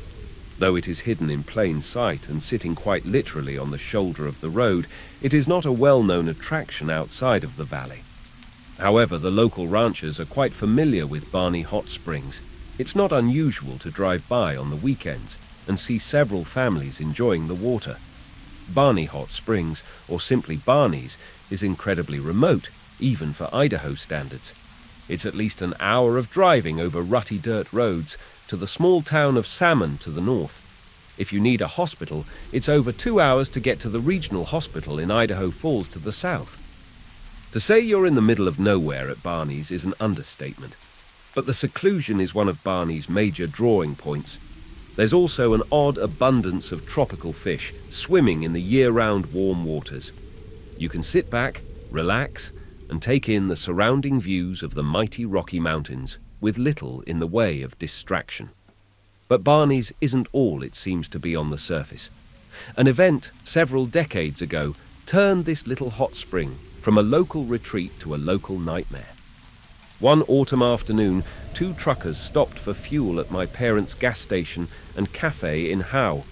A: Though it is hidden in plain sight and sitting quite literally on the shoulder of the road, it is not a well-known attraction outside of the valley. However, the local ranchers are quite familiar with Barney Hot Springs. It's not unusual to drive by on the weekends and see several families enjoying the water. Barney Hot Springs, or simply Barney's, is incredibly remote, even for Idaho standards. It's at least an hour of driving over rutty dirt roads to the small town of Salmon to the north. If you need a hospital, it's over 2 hours to get to the regional hospital in Idaho Falls to the south. To say you're in the middle of nowhere at Barney's is an understatement, but the seclusion is one of Barney's major drawing points. There's also an odd abundance of tropical fish swimming in the year-round warm waters. You can sit back, relax, and take in the surrounding views of the mighty Rocky Mountains with little in the way of distraction. But Barney's isn't all it seems to be on the surface. An event several decades ago turned this little hot spring from a local retreat to a local nightmare. One autumn afternoon, 2 truckers stopped for fuel at my parents' gas station and cafe in Howe.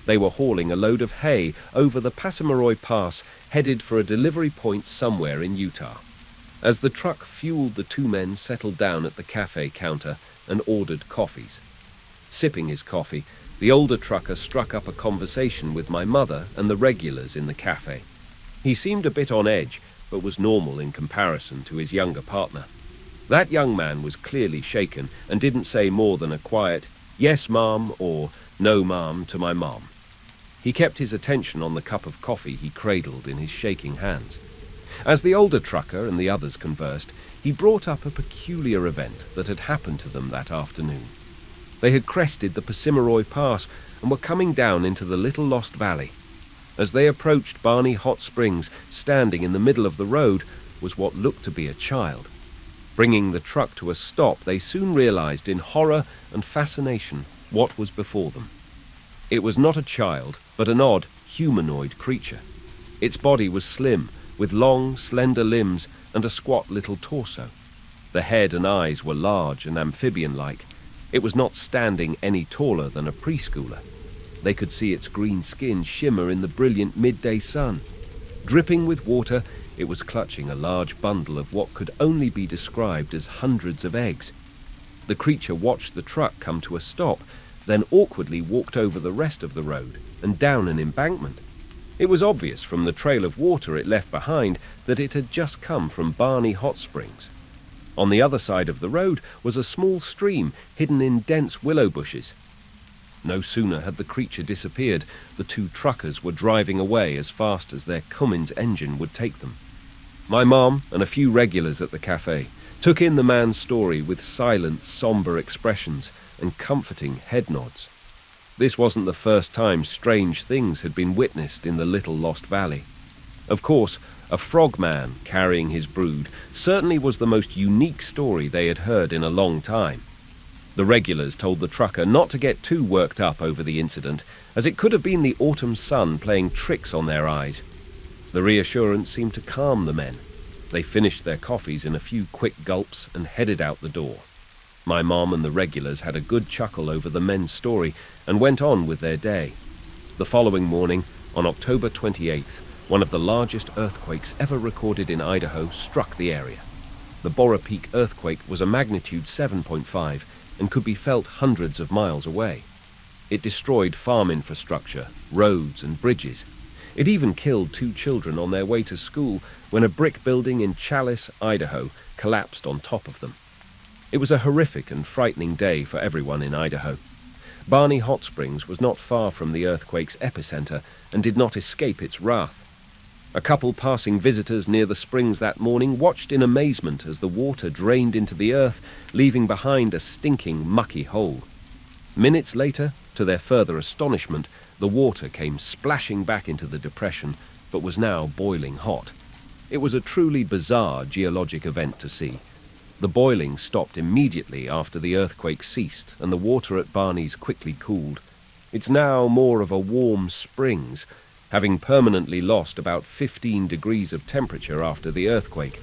A: They were hauling a load of hay over the Persimmon Pass, headed for a delivery point somewhere in Utah. As the truck fueled, the 2 men settled down at the cafe counter and ordered coffees. Sipping his coffee, the older trucker struck up a conversation with my mother and the regulars in the cafe. He seemed a bit on edge, but was normal in comparison to his younger partner. That young man was clearly shaken and didn't say more than a quiet, "Yes, ma'am," or "No, ma'am," to my mom. He kept his attention on the cup of coffee he cradled in his shaking hands. As the older trucker and the others conversed, he brought up a peculiar event that had happened to them that afternoon. They had crested the Persimmon Pass and were coming down into the little lost valley. As they approached Barney Hot Springs, standing in the middle of the road was what looked to be a child. Bringing the truck to a stop, they soon realized in horror and fascination what was before them. It was not a child, but an odd, humanoid creature. Its body was slim, with long, slender limbs and a squat little torso. The head and eyes were large and amphibian-like. It was not standing any taller than a preschooler. They could see its green skin shimmer in the brilliant midday sun. Dripping with water, it was clutching a large bundle of what could only be described as hundreds of eggs. The creature watched the truck come to a stop, then awkwardly walked over the rest of the road and down an embankment. It was obvious from the trail of water it left behind that it had just come from Barney Hot Springs. On the other side of the road was a small stream hidden in dense willow bushes. No sooner had the creature disappeared, the 2 truckers were driving away as fast as their Cummins engine would take them. My mom and a few regulars at the cafe took in the man's story with silent, somber expressions and comforting head nods. This wasn't the first time strange things had been witnessed in the little lost valley. Of course, a frogman carrying his brood certainly was the most unique story they had heard in a long time. The regulars told the trucker not to get too worked up over the incident, as it could have been the autumn sun playing tricks on their eyes. The reassurance seemed to calm the men. They finished their coffees in a few quick gulps and headed out the door. My mom and the regulars had a good chuckle over the men's story and went on with their day. The following morning, on October 28th, one of the largest earthquakes ever recorded in Idaho struck the area. The Bora Peak earthquake was a magnitude 7.5 and could be felt hundreds of miles away. It destroyed farm infrastructure, roads and bridges. It even killed 2 children on their way to school when a brick building in Challis, Idaho, collapsed on top of them. It was a horrific and frightening day for everyone in Idaho. Barney Hot Springs was not far from the earthquake's epicenter and did not escape its wrath. A couple passing visitors near the springs that morning watched in amazement as the water drained into the earth, leaving behind a stinking, mucky hole. Minutes later, to their further astonishment, the water came splashing back into the depression, but was now boiling hot. It was a truly bizarre geologic event to see. The boiling stopped immediately after the earthquake ceased, and the water at Barney's quickly cooled. It's now more of a warm springs, having permanently lost about 15 degrees of temperature after the earthquake.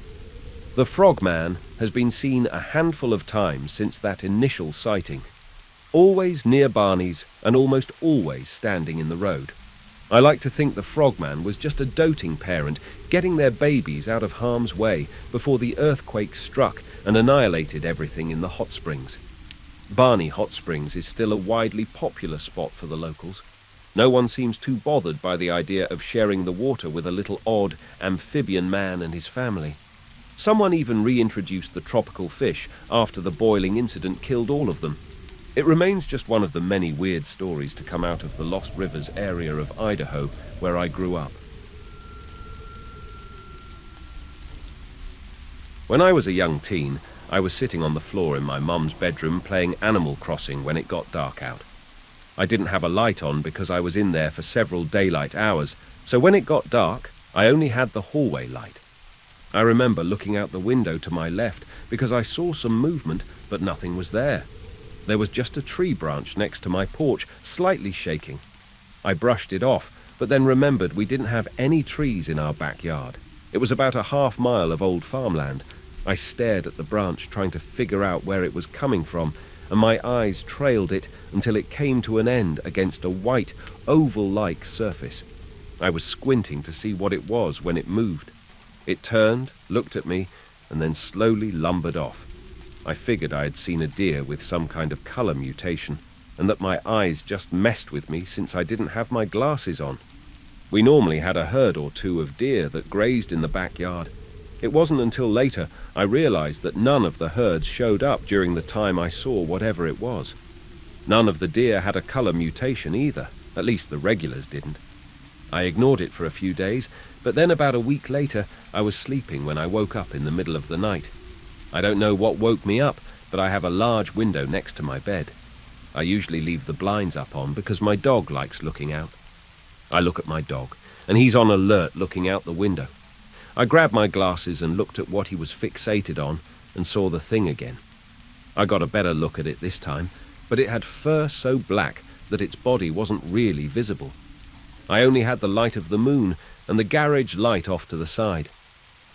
A: The Frogman has been seen a handful of times since that initial sighting, always near Barney's and almost always standing in the road. I like to think the Frogman was just a doting parent getting their babies out of harm's way before the earthquake struck and annihilated everything in the hot springs. Barney Hot Springs is still a widely popular spot for the locals. No one seems too bothered by the idea of sharing the water with a little odd amphibian man and his family. Someone even reintroduced the tropical fish after the boiling incident killed all of them. It remains just one of the many weird stories to come out of the Lost Rivers area of Idaho, where I grew up. When I was a young teen, I was sitting on the floor in my mum's bedroom playing Animal Crossing when it got dark out. I didn't have a light on because I was in there for several daylight hours, so when it got dark, I only had the hallway light. I remember looking out the window to my left because I saw some movement, but nothing was there. There was just a tree branch next to my porch, slightly shaking. I brushed it off, but then remembered we didn't have any trees in our backyard. It was about a half-mile of old farmland. I stared at the branch, trying to figure out where it was coming from, and my eyes trailed it until it came to an end against a white, oval-like surface. I was squinting to see what it was when it moved. It turned, looked at me, and then slowly lumbered off. I figured I had seen a deer with some kind of color mutation, and that my eyes just messed with me since I didn't have my glasses on. We normally had a herd or two of deer that grazed in the backyard. It wasn't until later I realized that none of the herds showed up during the time I saw whatever it was. None of the deer had a color mutation either, at least the regulars didn't. I ignored it for a few days, but then about a week later I was sleeping when I woke up in the middle of the night. I don't know what woke me up, but I have a large window next to my bed. I usually leave the blinds up on because my dog likes looking out. I look at my dog, and he's on alert looking out the window. I grabbed my glasses and looked at what he was fixated on and saw the thing again. I got a better look at it this time, but it had fur so black that its body wasn't really visible. I only had the light of the moon and the garage light off to the side.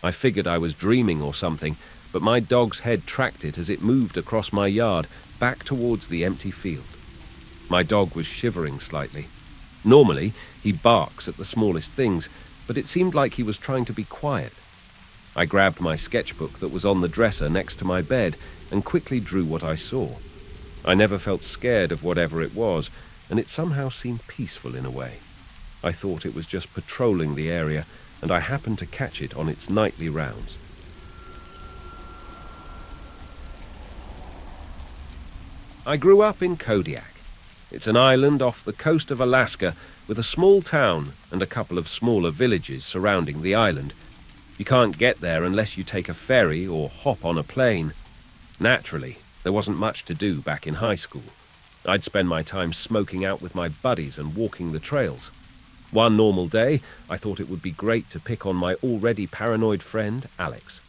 A: I figured I was dreaming or something, but my dog's head tracked it as it moved across my yard, back towards the empty field. My dog was shivering slightly. Normally, he barks at the smallest things, but it seemed like he was trying to be quiet. I grabbed my sketchbook that was on the dresser next to my bed and quickly drew what I saw. I never felt scared of whatever it was, and it somehow seemed peaceful in a way. I thought it was just patrolling the area, and I happened to catch it on its nightly rounds. I grew up in Kodiak. It's an island off the coast of Alaska with a small town and a couple of smaller villages surrounding the island. You can't get there unless you take a ferry or hop on a plane. Naturally, there wasn't much to do back in high school. I'd spend my time smoking out with my buddies and walking the trails. One normal day, I thought it would be great to pick on my already paranoid friend, Alex.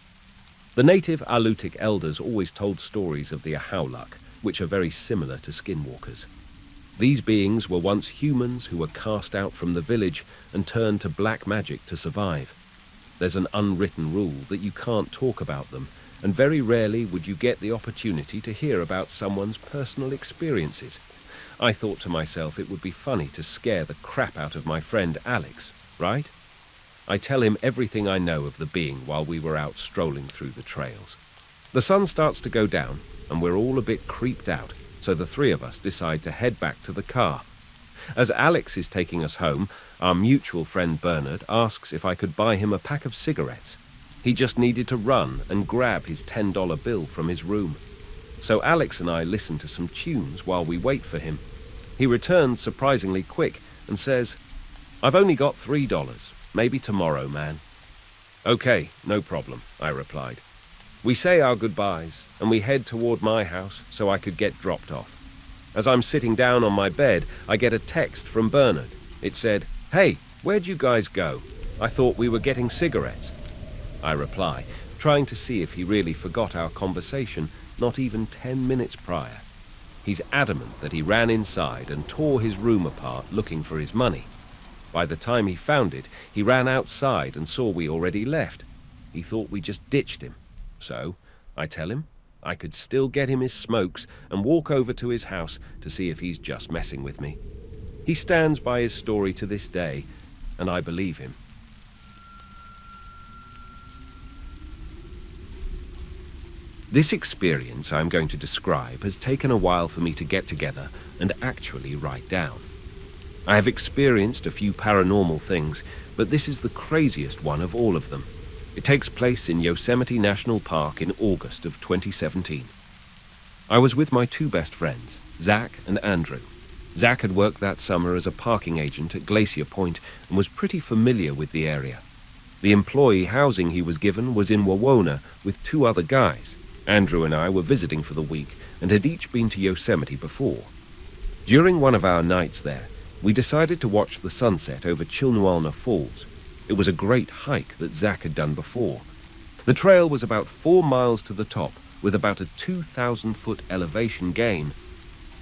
A: The native Alutiiq elders always told stories of the Ahauluk, which are very similar to skinwalkers. These beings were once humans who were cast out from the village and turned to black magic to survive. There's an unwritten rule that you can't talk about them, and very rarely would you get the opportunity to hear about someone's personal experiences. I thought to myself it would be funny to scare the crap out of my friend Alex, right? I tell him everything I know of the being while we were out strolling through the trails. The sun starts to go down, and we're all a bit creeped out, so the three of us decide to head back to the car. As Alex is taking us home, our mutual friend Bernard asks if I could buy him a pack of cigarettes. He just needed to run and grab his $10 bill from his room. So Alex and I listen to some tunes while we wait for him. He returns surprisingly quick and says, "I've only got $3, maybe tomorrow, man." "Okay, no problem," I replied. We say our goodbyes, and we head toward my house so I could get dropped off. As I'm sitting down on my bed, I get a text from Bernard. It said, "Hey, where'd you guys go? I thought we were getting cigarettes." I reply, trying to see if he really forgot our conversation not even 10 minutes prior. He's adamant that he ran inside and tore his room apart looking for his money. By the time he found it, he ran outside and saw we already left. He thought we just ditched him. So, I tell him I could still get him his smokes and walk over to his house to see if he's just messing with me. He stands by his story to this day, and I believe him. This experience I'm going to describe has taken a while for me to get together and actually write down. I have experienced a few paranormal things, but this is the craziest one of all of them. It takes place in Yosemite National Park in August of 2017. I was with my two best friends, Zach and Andrew. Zach had worked that summer as a parking agent at Glacier Point and was pretty familiar with the area. The employee housing he was given was in Wawona with two other guys. Andrew and I were visiting for the week and had each been to Yosemite before. During one of our nights there, we decided to watch the sunset over Chilnualna Falls. It was a great hike that Zach had done before. The trail was about 4 miles to the top, with about a 2,000-foot elevation gain.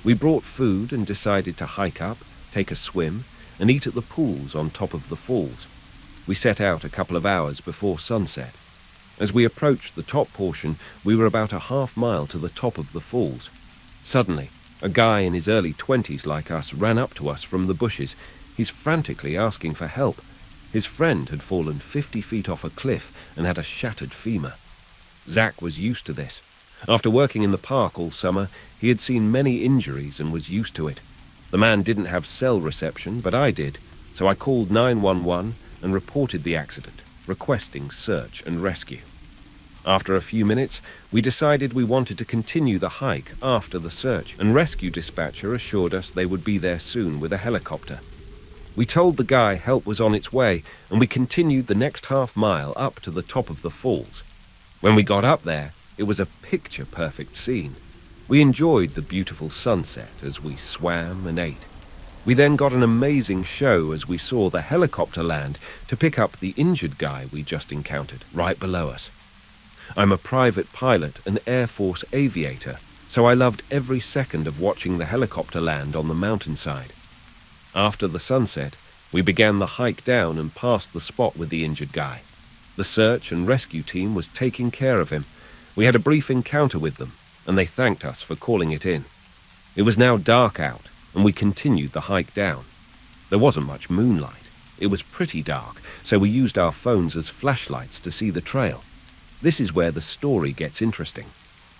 A: We brought food and decided to hike up, take a swim, and eat at the pools on top of the falls. We set out a couple of hours before sunset. As we approached the top portion, we were about a half-mile to the top of the falls. Suddenly, a guy in his early 20s like us ran up to us from the bushes. He's frantically asking for help. His friend had fallen 50 feet off a cliff and had a shattered femur. Zach was used to this. After working in the park all summer, he had seen many injuries and was used to it. The man didn't have cell reception, but I did, so I called 911 and reported the accident, requesting search and rescue. After a few minutes, we decided we wanted to continue the hike after the search, and rescue dispatcher assured us they would be there soon with a helicopter. We told the guy help was on its way, and we continued the next half-mile up to the top of the falls. When we got up there, it was a picture-perfect scene. We enjoyed the beautiful sunset as we swam and ate. We then got an amazing show as we saw the helicopter land to pick up the injured guy we just encountered right below us. I'm a private pilot and Air Force aviator, so I loved every second of watching the helicopter land on the mountainside. After the sunset, we began the hike down and passed the spot with the injured guy. The search and rescue team was taking care of him. We had a brief encounter with them, and they thanked us for calling it in. It was now dark out, and we continued the hike down. There wasn't much moonlight. It was pretty dark, so we used our phones as flashlights to see the trail. This is where the story gets interesting.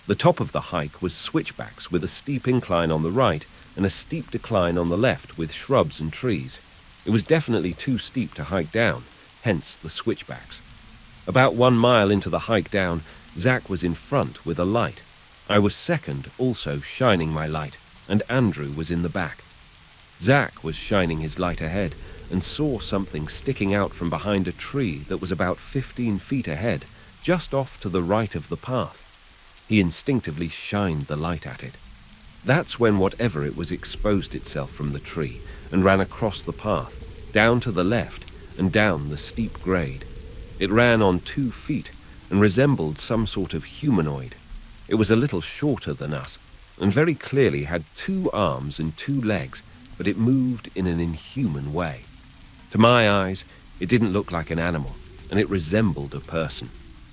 A: The top of the hike was switchbacks with a steep incline on the right and a steep decline on the left with shrubs and trees. It was definitely too steep to hike down, hence the switchbacks. About 1 mile into the hike down, Zach was in front with a light. I was second, also shining my light, and Andrew was in the back. Zach was shining his light ahead and saw something sticking out from behind a tree that was about 15 feet ahead, just off to the right of the path. He instinctively shined the light at it. That's when whatever it was exposed itself from the tree and ran across the path, down to the left and down the steep grade. It ran on 2 feet and resembled some sort of humanoid. It was a little shorter than us and very clearly had 2 arms and 2 legs, but it moved in an inhuman way. To my eyes, it didn't look like an animal, and it resembled a person.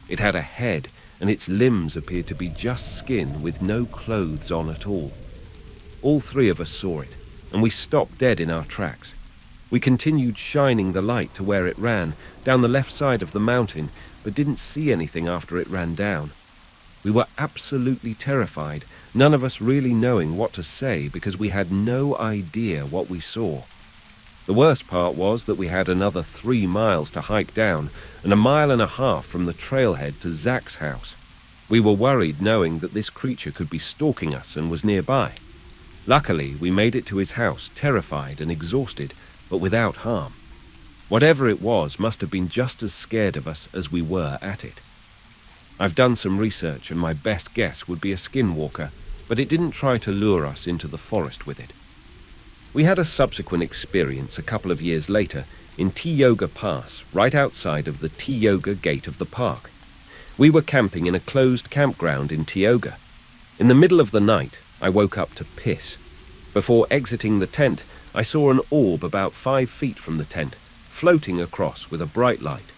A: It had a head, and its limbs appeared to be just skin with no clothes on at all. All 3 of us saw it, and we stopped dead in our tracks. We continued shining the light to where it ran, down the left side of the mountain, but didn't see anything after it ran down. We were absolutely terrified, none of us really knowing what to say because we had no idea what we saw. The worst part was that we had another 3 miles to hike down and 1.5 miles from the trailhead to Zach's house. We were worried knowing that this creature could be stalking us and was nearby. Luckily, we made it to his house, terrified and exhausted, but without harm. Whatever it was must have been just as scared of us as we were at it. I've done some research and my best guess would be a Skinwalker, but it didn't try to lure us into the forest with it. We had a subsequent experience a couple of years later in Tioga Pass, right outside of the Tioga gate of the park. We were camping in a closed campground in Tioga. In the middle of the night, I woke up to piss. Before exiting the tent, I saw an orb about 5 feet from the tent, floating across with a bright light.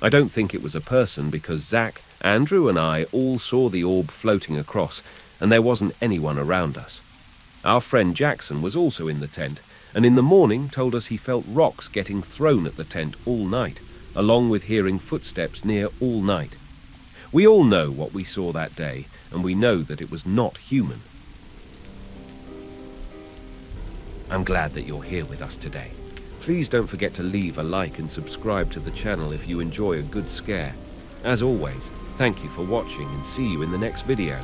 A: I don't think it was a person because Zach, Andrew and I all saw the orb floating across, and there wasn't anyone around us. Our friend Jackson was also in the tent, and in the morning told us he felt rocks getting thrown at the tent all night, along with hearing footsteps near all night. We all know what we saw that day, and we know that it was not human. I'm glad that you're here with us today. Please don't forget to leave a like and subscribe to the channel if you enjoy a good scare. As always, thank you for watching and see you in the next video.